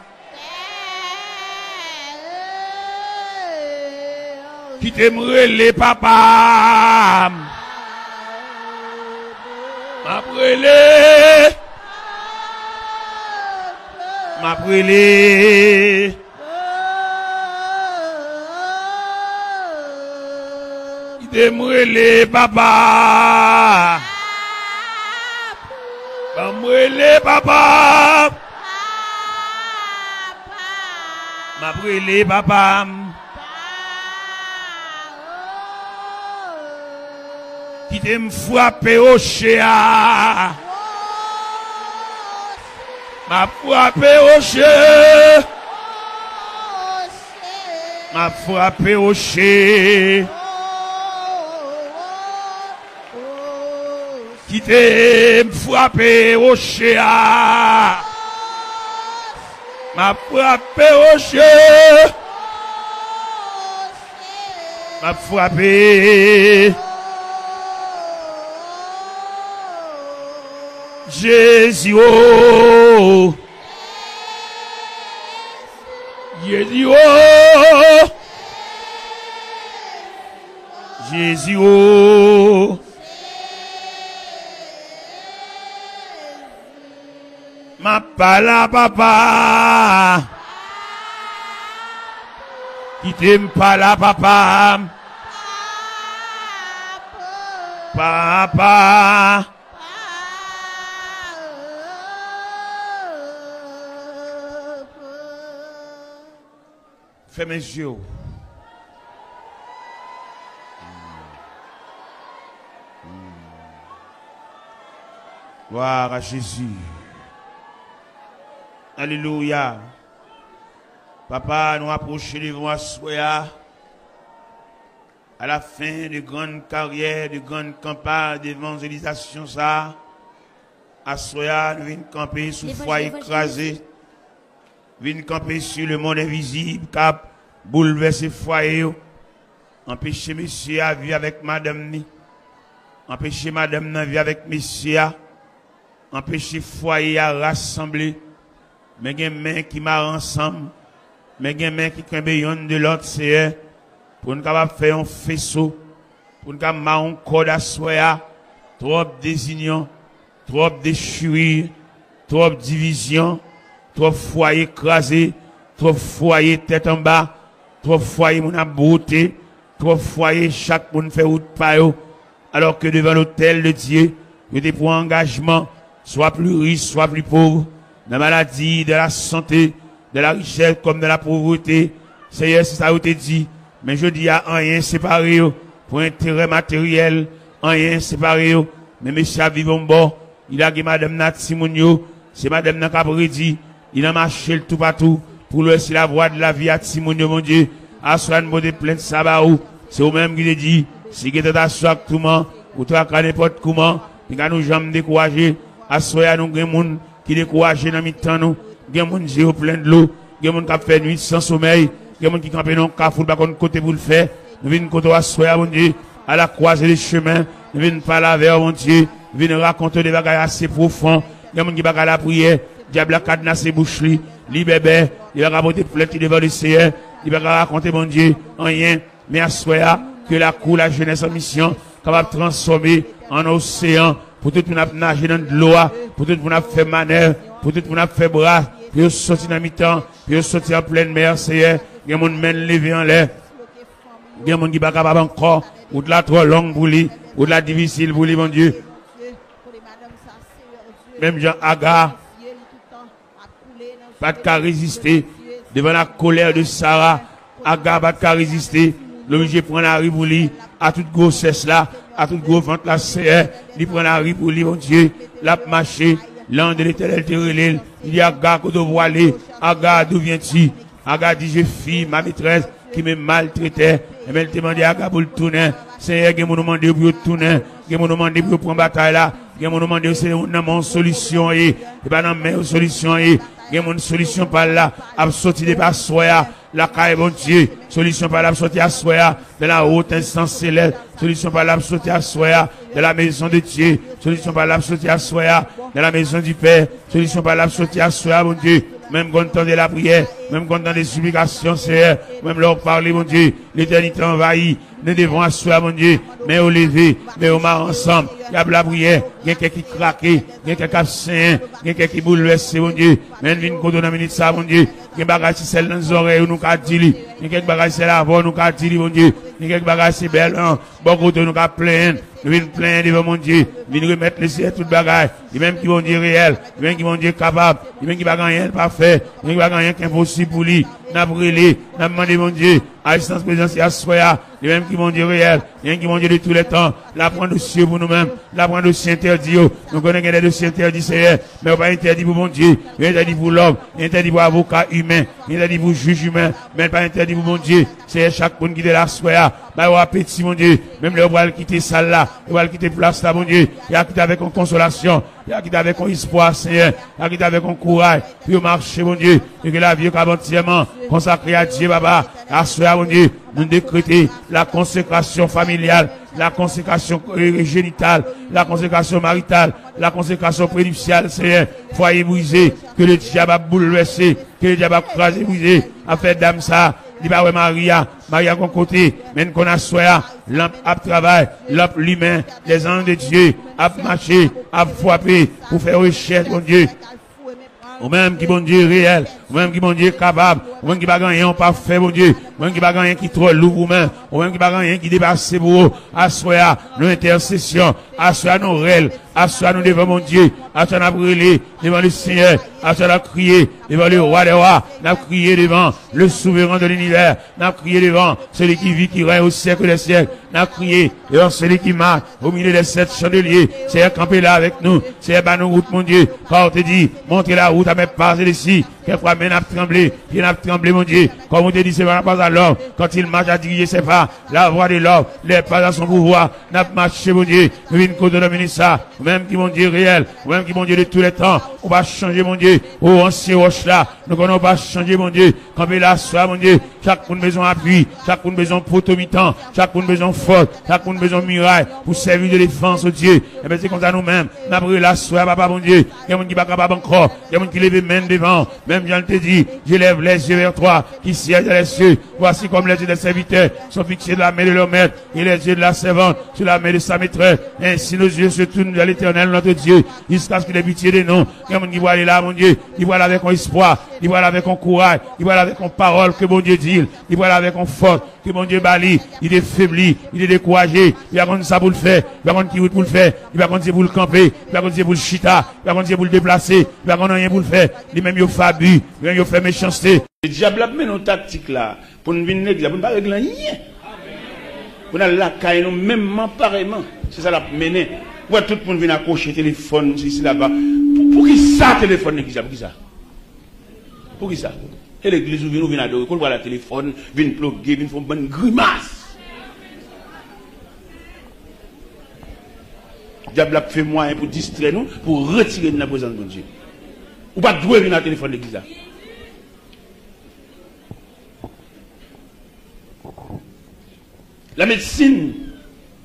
Speaker 1: Qui t'aimerait les papas. M'a brûlé. M'a brûlé. Qui t'aimerait les papas. M'a brûlé papa. M'a brûlé papa. Qui t'aime frapper au chien. M'a frappé au chien. M'a frappé au chien. Qui t'aime frapper au chien. M'a frappé au chien. M'a frappé. Jésus, oh, Jésus, oh, Jésus, oh, ma pala papa, qui t'aime pas la papa, papa. Fais mes yeux. Gloire à Jésus. Alléluia. Papa, nous approchons devant Soya à la fin de grande carrière, de grande campagne d'évangélisation. Ça, à Soya, nous venons camper sous foi écrasé. Vine camper sur le monde invisible, cap bouleverser foyer, empêcher monsieur à vivre avec madame ni, empêcher madame à vivre avec monsieur, empêcher foyer à rassembler, mais gen main qui m'a ensemble, mais gen main qui cambe de l'autre c'est pour nous capable faire un faisceau, pour nous capable un code à soya, trop désignant, trop déchirure, trop division. Trop foyer écrasé, trop foyer tête en bas, trop foyer mon abouté, trop foyer chaque monde fait route par eux, alors que devant l'autel de Dieu, que des pour engagement, soit plus riche, soit plus pauvre, dans la maladie, de la santé, de la richesse comme de la pauvreté. Seigneur, c'est ça que tu dit, mais je dis à rien séparé pour intérêt matériel, rien séparé, mais monsieur vivant bon, il a dit madame Nat Simonio, c'est madame Nakabredi. Il a marché le tout partout pour laisser la voie de la vie à Simonio, mon Dieu. À soi de mode plein de sabaou. C'est au même qui dit, si tu es à soi tout le monde, ou toi à n'importe comment, il a nous jamais découragé. À soi, nous, des gens qui découragent dans le temps, nous, des gens qui ont plein de l'eau, des gens qui ont fait nuit sans sommeil, des gens qui campent dans le cafou, par contre, côté pour le faire. Nous venons côté à soi, mon Dieu, à la croisée des chemins. Nous venons parler avec mon Dieu. Nous venons raconter des bagages assez profonds. Des gens qui bagagent la prière. Diable a cadenassé bouche li, li bébé, il va rapporter plainte devant le Seigneur, il va raconter, mon Dieu, rien, mais à soi, que la cour, la jeunesse en mission, capable de transformer en océan, pour tout le monde nager dans de l'eau, pour tout le monde faire manœuvre, pour tout le monde faire bras, pour sortir dans mi-temps, pour sortir en pleine mer, Seigneur, il y a mon main levé en l'air, il y a mon qui va capable encore, ou de la trop longue pour lui, ou de la difficile pour lui, mon Dieu. Même Jean Agar, pas de cas résister devant la colère de Sarah. Agar pas de cas résister. L'obligé prend la rue pour lui, à toute grossesse là, à toute grosse vente là, c'est il prend la rue pour lui, mon Dieu, l'a marché, l'ange de l'éternel te relève. Il dit Agar, qu'on doit voir aller. Agar, d'où viens-tu? Agar dit, je fille, ma maîtresse, qui me maltraitait. Et elle te demandé à Agar pour le tourner. Seigneur, qui m'a demandé pour le tourner. Qui m'a demandé pour prendre bataille là. Qui m'a demandé, c'est une solution, et pas dans mes solutions, et il y a une solution par là, à sortir de par soya, la caille bon Dieu, solution par là, à sortir à soya, de la haute instance céleste, solution par là, à sortir à soya, de la maison de Dieu, solution par là, à sortir à soya, de la maison du Père, solution par là, à sortir à soya, mon Dieu, même quand on entend de la prière, même quand on entend des supplications, Seigneur, même leur parler, mon Dieu, l'éternité envahit, nous devons asseoir, mon Dieu, mais au lever, mais au mar ensemble, il y a de la prière, il y a quelqu'un qui craque, il y a quelqu'un qui saint, il y a quelqu'un qui bouleverse, mon Dieu, mais nous venons dans minute ça, mon Dieu, il y a des bagages qui sont dans les oreilles, nous qu'a dit, il y a quelques bagages qui sont là, nous qu'a dit, mon Dieu, il y a quelques bagages qui sont belles, beaucoup de nous qu'a plaindre, nous venons plaindre devant mon Dieu, nous venons remettre les cieux tout bagages, il y a même qui vont dire réel, il y a même qui vont dire capable, il y a même qui va rien parfait, il y a même qui va rien qu'impossible pour lui, n'a brûlé, n'a demandé mon Dieu, à distance présence, à soya, les mêmes qui vont dire réel, il y a qui vont dire de tous les temps, la prendre dossier pour nous-mêmes, la prendre dossier interdit, nous connaissons des dossiers interdits, Seigneur, mais pas interdit pour mon Dieu, il interdit pour l'homme, il interdit pour avocat humain, il interdit pour juge humain, mais pas interdit pour mon Dieu, c'est chaque monde qui est là, soya, bah, au appétit, mon Dieu, même le va quitter salle là, il va quitter place là, mon Dieu, il a quitté avec une consolation, il a quitté avec un espoir, Seigneur, il a quitté avec un courage, puis marcher, mon Dieu, et que la vie est entièrement consacrée à Dieu, Baba, à soya, mon Dieu, nous décréter la consécration familiale, la consécration génitale, la consécration maritale, la consécration prénuptiale, Seigneur, foyer brisé, que le diable a bouleversé, que le diable a crasé, brisé, a fait dame ça, dit bah ouais Maria qu'on côté, même qu'on a soya, lampe à travail, lampe l'humain, les anges de Dieu, à marcher, à frapper, pour faire recherche, mon Dieu. Ou même qui bon Dieu réel, ou même qui bon Dieu capable, ou même qui va gagner un parfait, bon Dieu, ou même qui va gagner qui trop lourd, ou même qui va gagner qui dépasse pour vous, assoya nos intercessions, assoya nos rêves, assoya nous devant mon Dieu, assoya nous brûler devant le Seigneur, assoya nous crier devant le roi des rois, nous crier devant le souverain de l'univers, nous crier devant celui qui vit, qui règne au siècle des siècles, nous crier devant celui qui marche au milieu des 7 chandeliers, c'est camper là avec nous, c'est bah nous route, mon Dieu, quand on te dit, montrez la route à mes pas ici, quelquefois, mais n'a tremblé, il n'a tremblé, mon Dieu, comme on te dit, c'est pas à l'homme, quand il marche à diriger ses pas, la voix de l'homme, les pas à son pouvoir, n'a marché, mon Dieu, nous venons de dominer ça, même qui, mon Dieu, réel, même qui, mon Dieu, de tous les temps, on va changer, mon Dieu, au ancien roche là, nous connaissons pas changer, mon Dieu, quand il a soit, mon Dieu, chaque une maison appui, chaque une maison potomitant, chaque une maison forte, chaque une maison muraille, pour servir de défense au Dieu, et bien c'est comme ça nous-mêmes, n'a pris la soie, papa, mon Dieu, il y a mon qui va capable encore, il y a mon qui lève main devant, même Jean te dit, je lève les yeux vers toi, qui siège dans les cieux, voici comme les yeux des serviteurs sont fixés de la main de leur maître, et les yeux de la servante sur la main de sa maîtresse, ainsi nos yeux se tournent vers l'éternel, notre Dieu, jusqu'à ce qu'il ait pitié de nous, il y a mon qui voit aller là, mon Dieu, il voit là avec un espoir, il voit là avec un courage, il voit là avec une parole que mon Dieu dit, il voit là avec une force, que mon Dieu bali, il est faibli, il est découragé, il va contre ça pour le faire, il va contre qui pour le faire, il va contre pour le camper, il va contre pour le chita, il va contre pour le déplacer, il va contre rien pour le faire, il même il fait but, il fait méchanceté.
Speaker 3: Le diable a mis nos tactiques là, pour nous venir pour ne pas régler rien. Pour nous la caille, nous même pareillement. C'est ça la mener. Pour tout le monde vient accrocher téléphone ici là-bas. Pour qui ça téléphone l'église? Pour qui ça? Pour qui ça? Et l'église nous vient adorer, qu'on voit la téléphone, vient plugger, vient faire une bonne grimace. Le diable a fait moyen pour distraire nous, pour retirer de la présence de Dieu. Ou pas doué venir à la téléphone de l'église là. La médecine,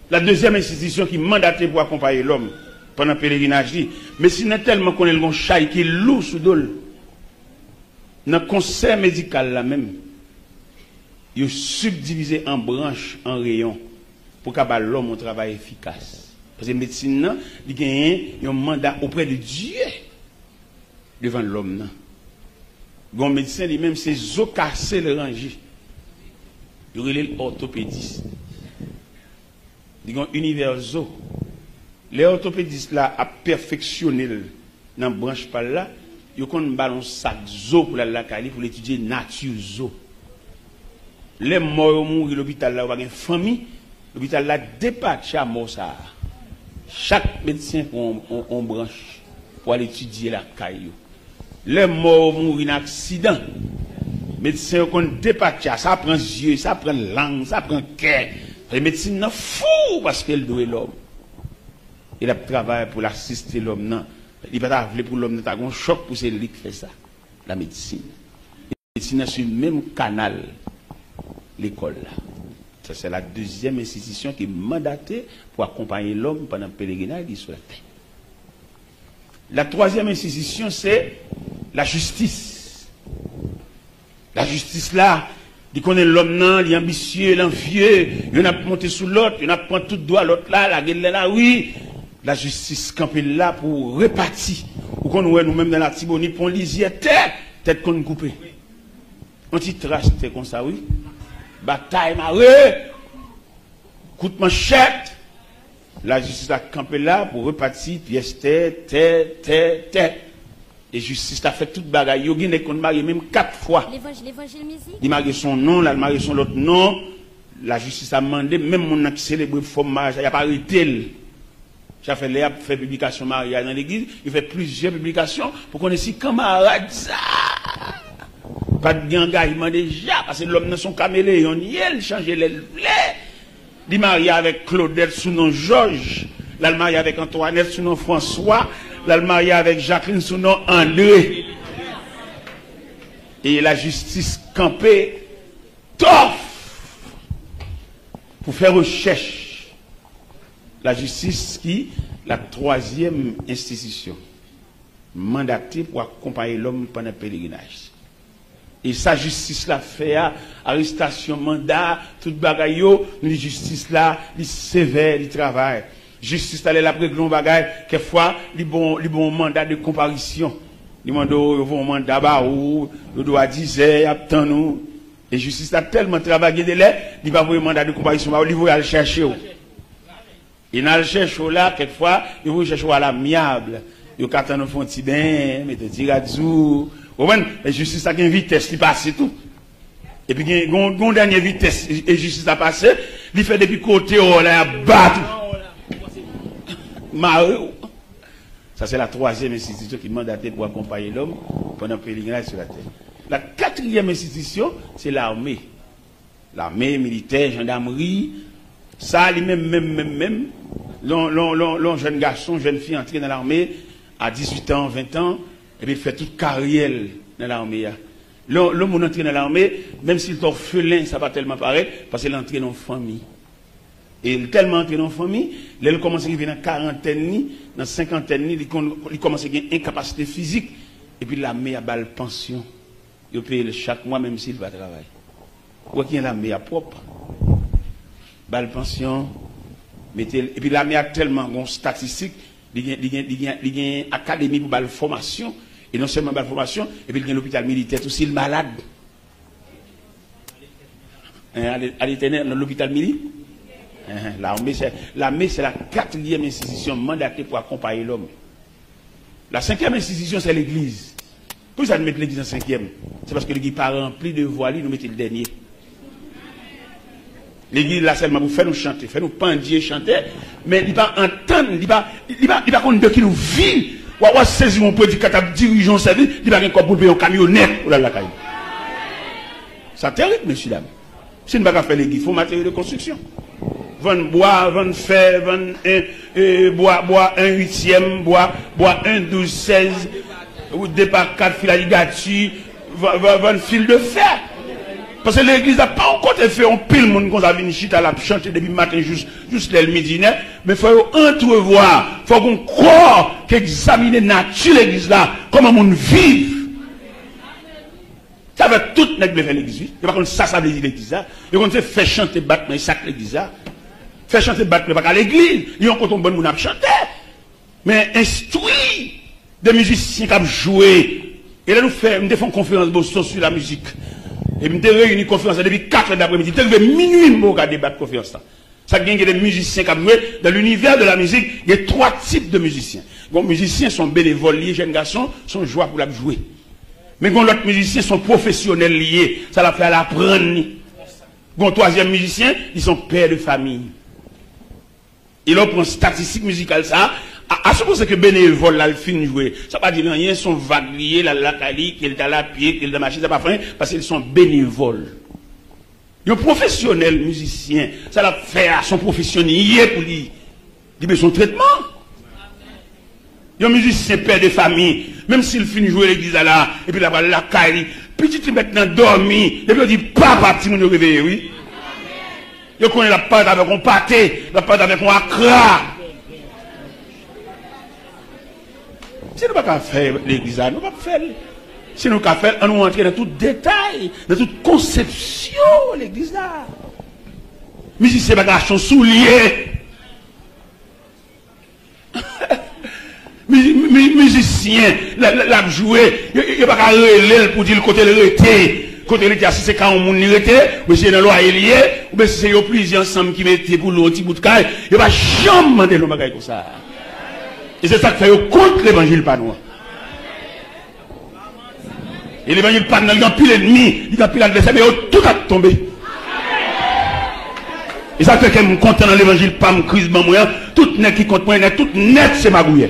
Speaker 3: la deuxième institution qui mandatait pour accompagner l'homme pendant le pèlerinage, mais si n'est tellement qu'on est le chaille qui est lourd sous dol. Dans le conseil médical là même, il est subdivisé en branches, en rayons, pour que l'homme ait un travail efficace. Parce que la médecine, il y a un mandat auprès de Dieu devant l'homme. Le médecin lui-même, c'est zo cassé le ranger. Il y a l'orthopédiste. Il y a un univers zo. Les orthopédistes là a perfectionné dans la branche par là. Ils ont un ballon sac zo pour la Cali pour l'étudier nature zo. Les morts mourir l'hôpital là, il y a une famille. L'hôpital là dépatche à mort ça. Chaque médecin on branche pour aller étudier la caillou. Les morts mourir en accident. Médecin qu'on dépatche ça prend yeux, ça prend langue, ça prend cœur. Les médecins sont fous parce qu'elle doit l'homme. Il a travaillé pour l'assister l'homme non. Il va pas pour l'homme t'as un choc pour c'est lui qui fait ça. La médecine. La médecine est sur le même canal l'école là. Ça c'est la deuxième institution qui est mandatée pour accompagner l'homme pendant le pèlerinage sur la terre. La troisième institution c'est la justice. La justice là, il connaît l'homme non, il est ambitieux, l'envieux, il a monté sous l'autre, il a pris tout droit l'autre là, la gueule là, oui. La justice campée là pour répartir. Ou qu'on voit nous-mêmes dans la Tibonite, pour lisier tête qu'on coupe. On t'y trace comme ça, oui. Bataille marée, coup de manchette. La justice a campé là pour repartir pièce tête. Et justice a fait toute bagaille. Il y a qu'on marie même 4 fois.
Speaker 2: L'évangile Messi.
Speaker 3: Il marie son nom, il marie son autre nom. La justice a demandé, même mon qui célèbre formage, il n'y a pas arrêté. J'ai fait les fait publication mariage dans l'église, il fait plusieurs publications pour qu'on ait si camarades ça. Pas d'engagement déjà, parce que l'homme dans son caméléon, il change les plaies. Il marie avec Claudette sous nom Georges, il marie avec Antoinette sous nom François, il marie avec Jacqueline sous nom André. Et la justice campée, tof, pour faire recherche. La justice qui, la troisième institution, mandatée pour accompagner l'homme pendant le pèlerinage. Et sa justice là fait arrestation, mandat, tout bagaille, la justice là, il sévère, il travaille. Justice là, la préglon bagaille, quelquefois, il bon mandat de comparution. Il mando un mandat bah ou, il doit dire, attends nous. Et justice là tellement travaillé de là, il va avoir un mandat de comparution, il va aller chercher. Il n'a le cherché là, quelquefois, il va chercher à l'amiable. Il va attendre un fond de bain, mettre un tiradou. La justice a une vitesse, il passe tout. Et puis, il y a une dernière vitesse, et justice a passé, il fait depuis côté, oh là, il bat. Ça, c'est la troisième institution qui est mandatée pour accompagner l'homme pendant le pèlerinage sur la terre. La quatrième institution, c'est l'armée. L'armée militaire, gendarmerie. Ça, même, l'on jeune garçon, jeune fille entré dans l'armée à 18 ans, 20 ans, et puis fait toute carrière dans l'armée. L'homme entré dans l'armée, même s'il est orphelin, ça va tellement paraître, parce qu'il est entré dans la famille. Et il est tellement entré dans la famille, là, il commence à arriver dans la quarantaine, dans la cinquantaine, il commence à avoir une incapacité physique, et puis l'armée a balle pension. Il paye chaque mois, même s'il va travailler. Ou qu'il y a l'armée à propre. Balle pension, et puis l'armée a tellement de statistiques, il y a une académie pour la formation, et non seulement la formation, et puis il y a l'hôpital militaire, aussi le malade. À l'éternel, dans l'hôpital militaire. L'armée, c'est la quatrième institution mandatée pour accompagner l'homme. La cinquième institution, c'est l'église. Pourquoi ça nous met l'église en cinquième? C'est parce que l'église n'est pas remplie de voix, nous mettons le dernier. L'église là seulement pour faire nous chanter, faire nous pendier, chanter, mais il va entendre, il va connaître qui nous vit. Ou va saisir mon prédicateur, dirigeant service, il va encore pour payer un camionnette pour la caille. Ça terrible, messieurs dames. Si nous ne pouvons pas faire l'église, il faut matériel de construction. Vendre bois, vendre fer, vendre bois 1/8, bois 1/12/16, ou départ 4 fil à ligature, vendre fil de fer. Parce que l'église n'a pas encore fait un pile monde qu'on a venu chita la chanter depuis matin juste le midi, mais il faut entrevoir, il faut qu'on croit qu'examiner la nature de l'église là, comment on vive. Ça va tout le monde faire l'église. Et par contre, ça veut dire l'église. Et quand on fait chanter battre, mais ça l'église. Faire chanter battre, mais pas à l'église. Ils ont quand on bon moun a chanter. Mais instruit des musiciens qui ont joué. Et là, nous faisons une conférence Boston sur la musique. Et nous avons réuni une conférence depuis 4 heures d'après-midi. Depuis minuit, nous avons débattu la conférence. Ça veut dire qu'il y a des musiciens qui ont joué dans l'univers de la musique. Il y a 3 types de musiciens. Les musiciens sont bénévoles, les jeunes garçons sont joie pour la jouer. Mais quand l'autre musiciens sont professionnels liés, ça l'a fait à l'apprendre. Le troisième musicien, ils sont pères de famille. Et là, on prend statistique musicale, ça, à supposer que bénévole, là, le film joué, ça va dire rien, ils sont vagues liés, la cali, qu'il est à la pied, qu'il est à la machine, ça va pas parce qu'ils sont bénévoles. Les professionnels musiciens, ça l'a fait à son professionnel pour lui. Il a son traitement. Les musiciens père de famille, même s'il finit jouer l'église là, et puis là, la cali, petit maintenant dormi, et puis il dit, papa, petit moun réveillé, oui. Il connaît la pâte avec un pâté, la pâte avec un accra. Si nous ne pouvons pas faire l'église, nous ne pouvons pas faire. Si nous ne pouvons pas faire, on nous entrer dans tout détail, dans toute conception de l'église là. Musicien bagage son soulier. Musicien, la jouer, il n'y a pas qu'à relayer pour dire le côté de l'été. Côté l'été, si c'est quand on moun l'été, ou si c'est dans loi lié, ou bien si c'est plusieurs ensemble qui mettent pour l'autre petit bout de caille, il n'y a pas jamais demander nos bagages comme ça. Et c'est ça qui fait contre l'évangile pas noir. Et l'évangile pas noir, il y a pile l'ennemi, il y a pile l'adversaire, mais tout a tombé. Et ça fait que je suis content dans l'évangile, pas me crise, tout net qui compte moi, tout net c'est ma bouille.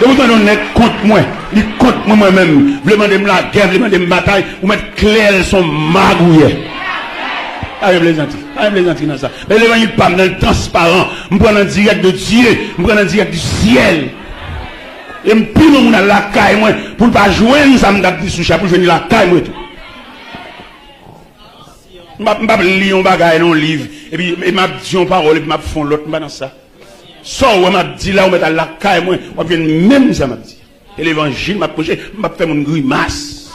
Speaker 3: Et vous donnez net contre moi, il contre moi-même, vous demandez la guerre, vous demandez la bataille, vous mettez clair son magouillet. Ah, les gentils dans ça. Mais l'évangile pas dans le transparent, je prends en direct de Dieu, je prends en direct du ciel. Et je pile mon la caille, moi, pour ne pas jouer, ça me donne sous pour venir la caille, moi tout. Je ne vais pas lire un bagage dans un livre, et puis je vais dire une parole, et puis je vais faire l'autre, dans ça. Ça, on m'a dit là, on met à la caille, moi, on vient même ça m'a dit. Et l'évangile m'a approché, m'a fait mon grimace.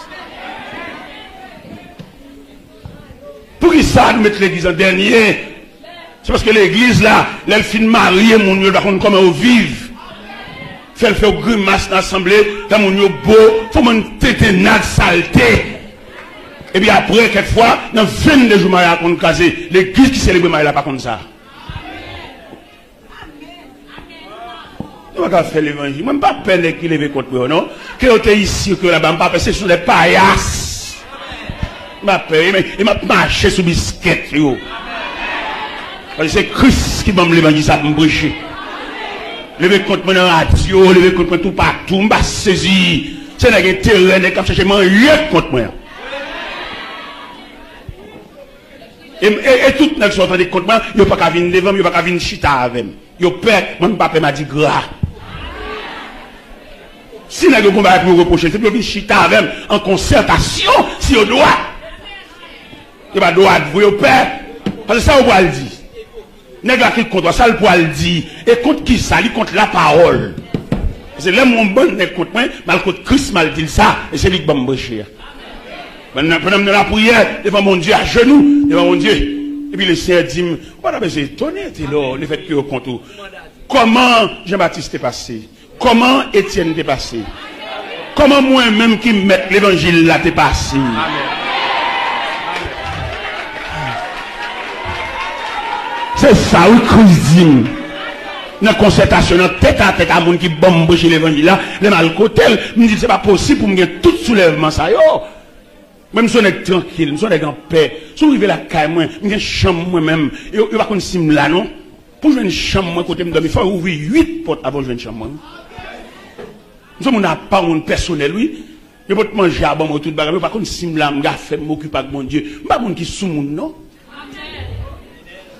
Speaker 3: Pour qui ça, nous mettre l'église en dernier? C'est parce que l'église là, elle finit mariée, mon Dieu, comment on vive. Fait le fait grimace dans l'assemblée, dans mon Dieu beau, faut mon téténade saleté. Et puis après, quelquefois, dans 22 jours, on a casé, l'église qui célèbre Marie là, pas comme ça. Je ne vais pas faire l'évangile. Moi, je ne vais pas peine qu'il lève contre moi, non? Que vous êtes ici, que là-bas, je ne vais pas passer sur les paillasses. Je ne vais pas marcher sur les biscuits. C'est Christ qui m'a dit l'évangile, ça me boucher. Levé contre moi dans la radio, levé contre moi tout partout, je ne vais pas saisir. C'est un terrain qui a cherché manger contre moi. Et tout le monde qui sont contre moi, il n'y a pas qu'à venir devant, il n'y a pas qu'à venir chita avec moi. Il y a peur, mon papa m'a dit gras. Si nous avons un pour reprocher, c'est pour venir chita avec moi en concertation, si on doit. Il n'y a pas droit de vous, père. Parce que ça, on va le dire. N'est-ce pas qu'il contre ça, le poil le dire. Et contre qui ça, il contre la parole. C'est là mon bon n'est contre moi, mal contre Christ, mal dit ça, et c'est lui qui va me boucher. Pendant la prière, devant mon Dieu, à genoux, devant mon Dieu. Et puis le Seigneur dit, voilà, mais c'est étonné, le fait que vous comptez. Comment Jean-Baptiste est passé? Comment Étienne est passé? Comment moi-même qui mets l'évangile là t'es passé? C'est ça, oui, Christ dit. Dans la concertation, dans tête à tête à monde qui bombe chez l'évangile là, les mal côté, me dit c'est pas possible pour me gagner tout soulèvement ça, yo. Même si on est tranquille, si on est en paix, si on arrive à la caille, moi, je vais chambre moi-même, et je vais pas sim là, non? Pour jouer une chambre, moi, côté me il faut ouvrir 8 portes avant de jouer une chambre. Nous sommes pas un personnel, oui. Je peux te manger à bon, tout le bagage, je vais pas sim là, je vais m'occuper avec mon Dieu. Je ne suis pas un qui sous mon non?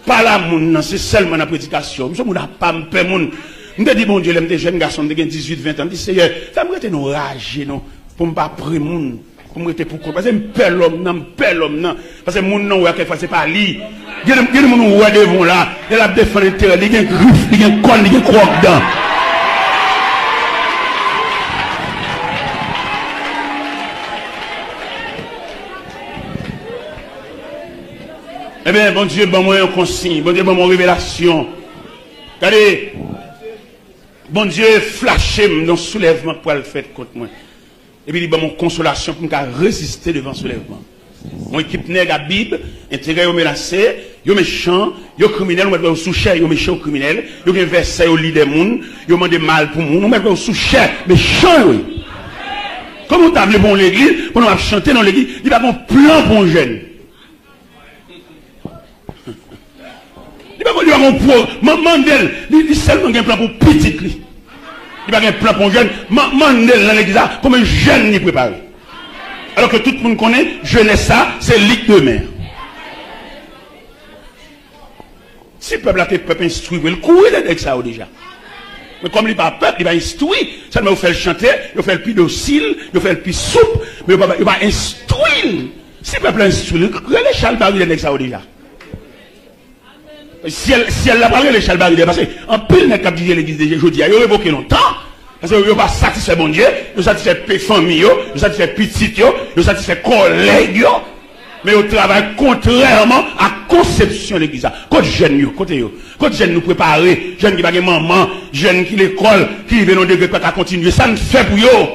Speaker 3: Pas là, mon c'est seulement la prédication. Nous sommes pas un peu mon. Je me dis, mon Dieu, les jeunes garçons de 18, 20 ans, je dis, Seigneur, fais-moi nous rager, non? Pour ne pas prendre mon. Pour me pour parce que je perds l'homme, non. Parce que mon nom, quelquefois, c'est pas lui. Il y a des gens qui devant là, il a défendu le terrain, il y a un griffe, il y a un con, il y a un croc dedans. Eh bien, bon Dieu, bon moi un consigne, bon Dieu, bon mon révélation. Regardez, bon Dieu, flashé dans le soulèvement pour le faire contre moi. Et puis, il bon mon consolation pour me résister devant le soulèvement. Mon équipe nègre à Bible, intégré au menacé, yo méchant, yo criminel, on met au sous-cher, yo méchant criminel, yo gen verset au lit des moun, yo mande mal pour moun, on met au sous-cher, méchant oui. Comment t'as appelé bon l'église, pour nous chanter dans l'église, il va bon plan pour un jeune. Il va bon pour Mandel, il seulement un plan pour petit lui. Il va un plan pour un jeune, Mandel dans l'église comme un jeune n'y préparé. Alors que tout le monde connaît, jeunesse ça, c'est ligue de mer. Si le peuple a été peuple instruit, il courir avec ça déjà. Mais comme il n'est pas peuple, il va instruire. Seulement, il fait le chanter, il fait le plus docile, il fait le plus souple, mais il va instruire. Si le peuple est instruit, il va Charles Barry avec ça déjà. Si elle l'a parlé, les Charles Barry, parce qu'en pile, n'a qu'à dire l'église de jeudi, il a révoqué longtemps. Parce que vous n'avez pas satisfait bon Dieu, vous satisfait famille, vous satisfait petit, vous satisfait collègue, mais vous travaillez contrairement à la conception de l'église. Quand jeune, quand jeune nous préparer, jeune qui va maman, jeune qui l'école, qui vient au degré pas continuer, ça ne fait pour eux.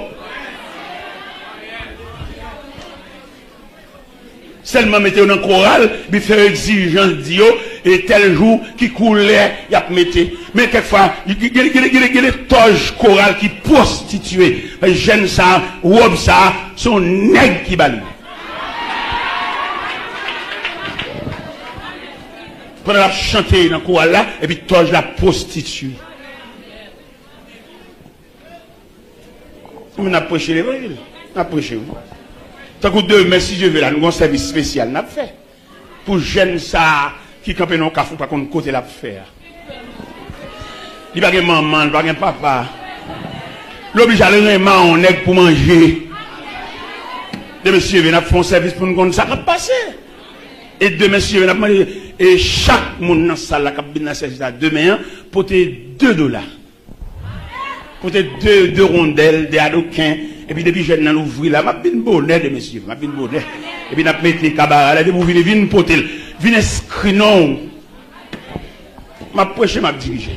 Speaker 3: Seulement mettez dans le choral, puis faire exigence Dieu, et tel jour qui coulait, il y a mettez. Mais quelquefois, il y a des toges chorales qui prostituées. Les jeunes ça, robe ça, sont nègres qui balent. Pendant la chanter dans le choral là, et puis toge la prostituée. On a prêché l'évangile. On a prêché. Tant que demain, si je veux là, nous avons un service spécial, nous avons fait. Pour jeunes ça, qui campent dans le café, pas qu'on côté la faire. Il n'y a pas de maman, il n'y a pas de papa. L'oblige à aller en nègre pour manger. Demain, si je veux, nous avons fait un service pour nous connaître ça, ça va passer. Et demain, si je veux, nous avons demandé, et chaque monde dans la salle, la cabine de service, demain, porter $2. Porter deux rondelles, des adoquins. Et puis, depuis que je viens d'ouvrir là, je suis bonnet de messieurs, je suis bonnet. Et puis, je vais mettre les cabarets là, vous venez poter, venez inscrire non. Je prêcher, je diriger.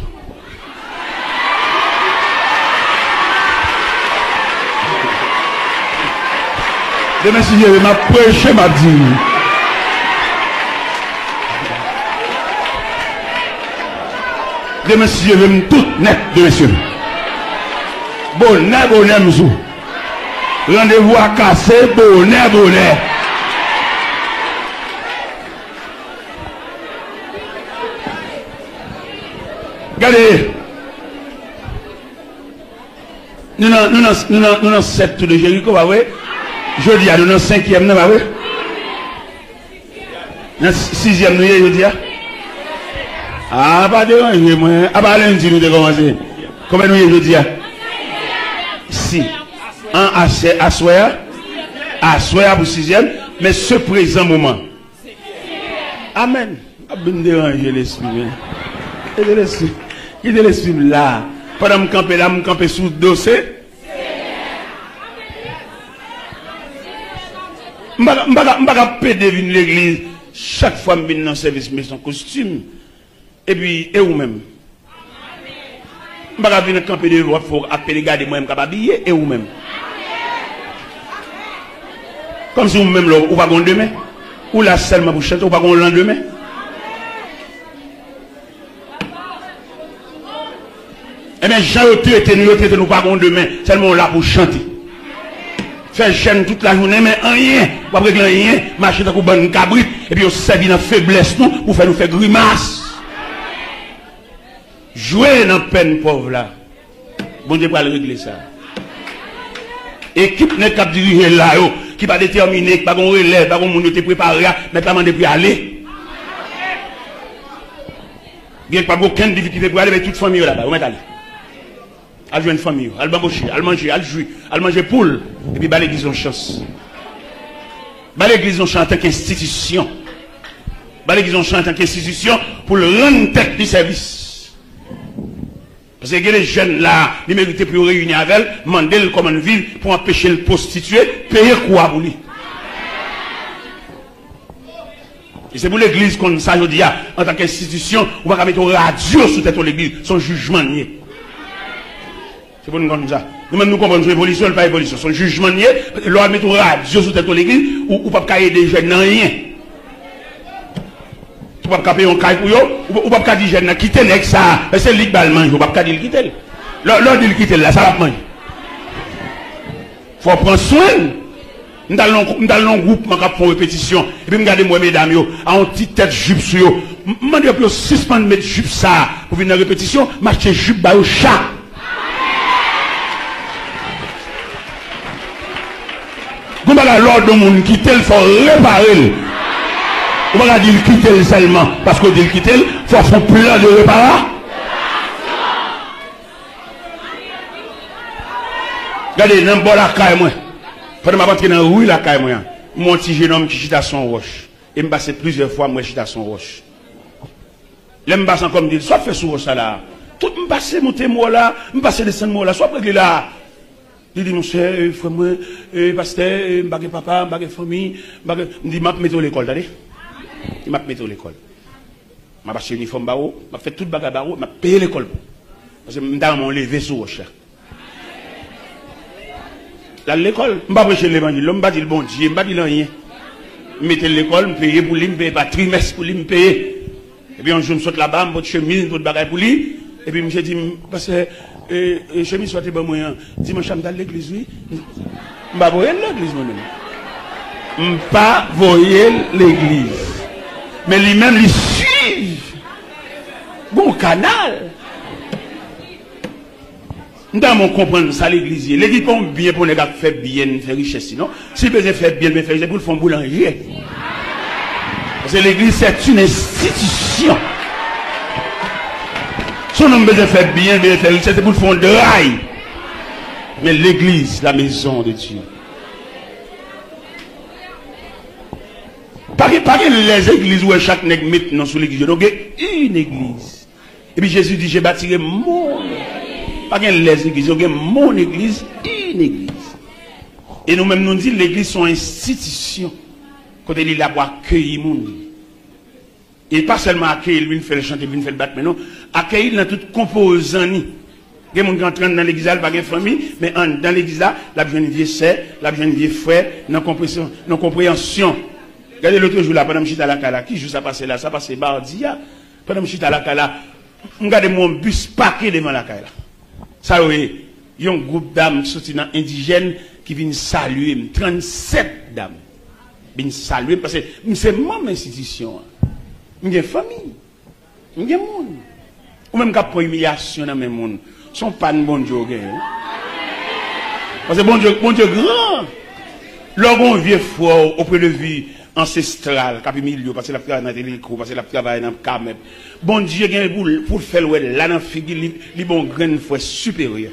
Speaker 3: De messieurs, je vais prêcher, je diriger. De messieurs, je vais tout net, de messieurs. Bonnet, bonnet, monsieur. Rendez-vous à casser, bonnet, bonnet. Regardez. Nous avons 7 de Jéricho, pas vrai? Jeudi, nous avons 5e, pas vrai? Nous avons 6e, nous jeudi. Ah, pas déranger, moi. Ah, pas lundi, nous avons commencé. Combien nous jeudi? Si. Un assoya pour 6e, mais ce présent moment. Amen. A bien déranger l'esprit. Il est l'esprit là. Pendant que je campe sous le dossier. Je ne vais pas deviner l'église. Chaque fois que je viens dans le service, je mets son costume. Et puis, et vous-même. Je ne vais pas venir camper de vous pour appeler garder moi-même capable habiller et vous-même. Comme si vous-même là, vous pas demain. Ou là seulement pour chanter, vous pas le lendemain. Eh bien, Jean nous pas demain, seulement là pour chanter. Faire chaîne toute la journée, mais rien, pas régler rien, marcher dans une bonne cabrite, et puis on servi dans la faiblesse nous, pour faire nous faire grimace. Jouer dans la peine pauvre là. Bon Dieu, pour aller régler ça. Équipe n'est pas dirigée là, qui va déterminer, qui va qu'on relève, qui va qu'on te préparer, mais pas demander pour aller. Bien que pas aucune difficulté pour aller avec toute famille là-bas, vous mettez aller. Elle joue une famille, elle bamboucher, elle manger, elle jouer, elle manger poule, et puis l'église en chance. L'église en chance en tant qu'institution. L'église en chance en tant qu'institution pour le rendre tête du service. Parce que les jeunes là, ils méritent pour réunir avec elle, demander le comme une ville pour empêcher le prostituer, payer quoi pour lui. Et c'est pour l'église qu'on ça, je dis, en tant qu'institution, on va mettre une radio sous tête de l'église, son jugement nié. C'est pour nous comme ça. Nous-mêmes, nous comprenons l'évolution, pas l'évolution. Son jugement nié, l'on met une radio sous tête de l'église, ou pas cailler des jeunes, non, rien. Tu ne peux pas payer un caille pour eux, ou pas dire jeunes, quitter l'ex, ça, c'est l'également, ou pas dire quitter. L'on dit quitter là, ça va manger. Faut prendre soin. Nous allons un groupe, nous avons répétition. Et puis, regardez moi, mesdames, à une petite tête jupe sur eux. Je demande de suspendre mettre jupe ça pour venir en répétition, marcher jupe au chat. Vous avez l'ordre de monde qui tel, il faut réparer. Vous ne pouvez pas dire quitter seulement. Parce que dire quitter, il faut faire un plan de réparation. Regardez, dans le bord de la caille, moi. Pendant que je suis dans la rue, la caille, moi. Mon petit jeune homme qui chita son roche. Et me passe plusieurs fois, moi, chita son roche. Là, me passe comme dit, soit fait sur roche là. Tout me passe, monter moi là, me passe descendre moi là, soit près là. Il dit, mon cher, frère, moi, pasteur, m'bague papa, m'bague famille, m'bague. Il dit, m'a mettre à l'école, t'as dit? Il m'a mis à l'école. M'a passé uniforme barreau, m'a fait toute bagarre barreau, m'a payé l'école. Parce que m'dame mon levé sur roche. Là, l'école, m'pas prêcher l'évangile, m'pas dire le bon Dieu, m'pas dire rien. Mettez l'école, m'payer pour lui, m'payer par trimestre pour lui, m'payer. Et puis un jour, je saute là-bas, m'botte chemise, m'botte bagarre pour lui. Et puis, je dis, parce que, chemise soit bon moyen. Dimanche, je dans l'église, oui. M'pas voyer l'église, moi-même. M'pas voyer l'église. Mais lui-même, il suit. Bon canal. Nous devons comprendre ça, l'église. L'église n'est pas bien pour les gars faire bien, faire richesse. Sinon, si vous faire bien, faire richesse, pour le faire boulanger. Parce que l'église, c'est une institution. Si on a besoin de faire bien, faire richesse, c'est pour le faire drail. Mais l'église, la maison de Dieu. Pas que les églises où chaque nègre maintenant sous l'église. Donc, une église. Et puis Jésus dit, j'ai bâti mon église. Pas que les églises, il y a mon église, une église. Et nous-mêmes nous disons, l'église sont institutions. Quand il est là pour accueillir le monde. Et pas seulement accueillir, il fait le chanter, il fait le battre, mais non, accueillir dans toute composante. Il y a des gens qui entrent dans l'église, pas de famille, mais dans l'église là, la jeune vieille sœur, la jeune vieille frère, non compréhension. Regardez l'autre jour là, pendant que je suis à la Kala, qui joue ça passer là, ça passe Bardia. Pendant que je suis à la Kala, regardez mon bus parqué devant la Kala. Ça, oui, il y a un groupe d'âmes indigènes qui viennent saluer, 37 dames. Viennent saluer parce que c'est mon institution. Il y a famille. Il y a monde. Ou même quand il y a humiliation dans le monde. Ce ne sont pas de bon Dieu. Parce que bon Dieu grand. Lorsqu'on vient fort auprès de vie ancestrale, cap milieu, parce que la travaille dans l'hélico, parce que la travaille dans le camep. Bon Dieu, pour faire là dans la figure, il bon grand frère supérieur.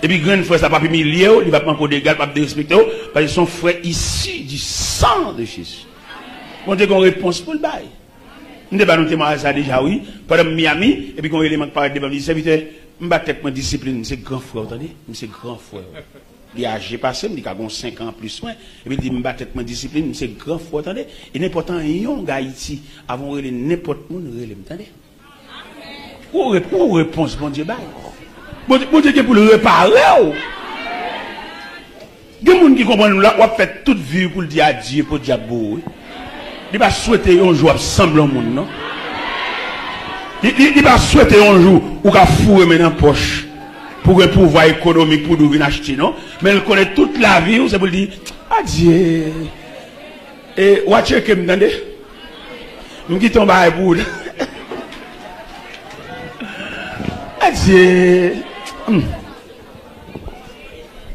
Speaker 3: Et puis grand frère, ça pas milieu, il va pas encore d'égal, pas de respecter, parce que son frère issu du sang de Jésus. Bon Dieu, qu'on réponse pour le bail. Nous devons nous témoigner ça déjà, oui, pendant Miami, et puis qu'on élément parle devant le serviteur, je vais avec ma discipline, c'est grand frère, attendez, c'est grand frère. Il a âgé passé, il a 5 ans plus loin, et puis il dit, je vais avec ma discipline, c'est grand frère, attendez, et n'importe un yon Haïti, avant de n'importe où, attendez. Où réponse, bon Dieu, bail. Bon Dieu, pour le réparer, il y a des gens qui comprennent, là, on fait toute vie pour le dire adieu, pour le diable. Il va souhaiter un jour ensemble au monde, non? Il va souhaiter un jour où il va fouiller maintenant en poche pour un pouvoir économique pour nous acheter, non? Mais il connaît toute la vie, c'est pour dire adieu. Et watch que me entendez? Je me tombe à bout. Adieu.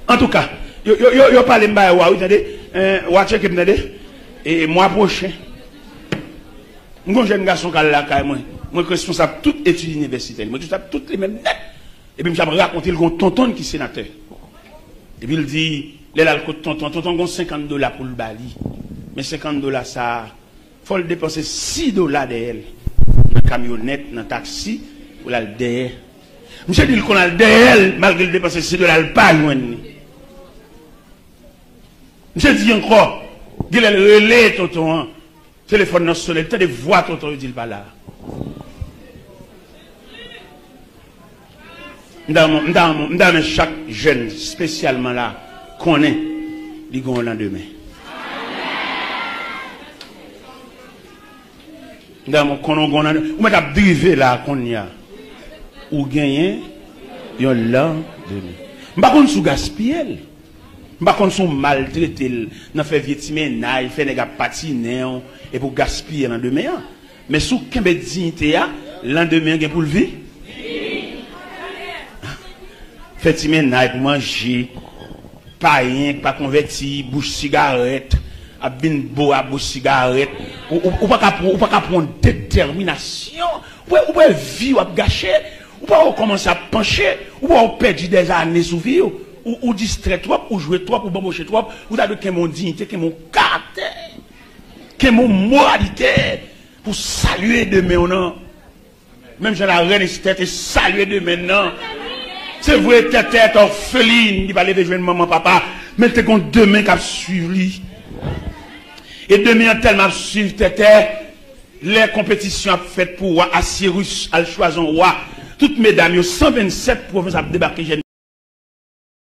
Speaker 3: En tout cas, yo parle m'ba wa, vous entendez? Watch que me entendez? Et mois prochain, mon jeune garçon qui est là, moi, responsable de toute étude universitaire, moi, responsable de toutes les mêmes nettes. Et puis, je vais raconter le tonton qui est sénateur. Et puis, il dit, là, le tonton a $50 pour le Bali. Mais $50, ça, il faut le dépenser $6 d'elle. Dans la camionnette, dans le taxi, pour la derrière. Monsieur dit qu'on a le derrière, malgré le dépenser $6, le pas loin. Monsieur dit encore, Il relais tonton. Téléphone dans sonne, il des voix tonton, il dit pas là. Dans chaque jeune, spécialement là, qu'on est, il y a un lendemain. Dans mon konon, ou m'a drivé là, qu'on y a, ou gagné, il y a un lendemain. M'pas qu'on sous gaspiller. M'pas qu'on sous maltraité, n'a fait vietime naï, fait nèg patiner et pour gaspiller lendemain. Mais sous kembe dignité a, lendemain gen pour le vivre. Fait naï pour manger, pas rien, pas converti, bouche cigarette, à bin beau à bouche cigarette, ou pas prendre détermination, ou pas vivre à gâcher, ou pas commencer à pencher, ou pas perdre des années sous vie, ou distraire trop, ou jouer trop, ou bambocher trop, ou t'as que mon dignité, que mon caractère, que mon moralité, pour saluer demain, non. Même j'ai la reine et saluer demain, non. C'est vrai, tête orpheline, il va aller rejoindre maman, papa, mais t'es qu'on demain qui a suivi. Et demain, tellement suivi, tête, les compétitions faites pour roi, à Cyrus, à choisir roi, toutes mesdames, 127 provinces à débarquer.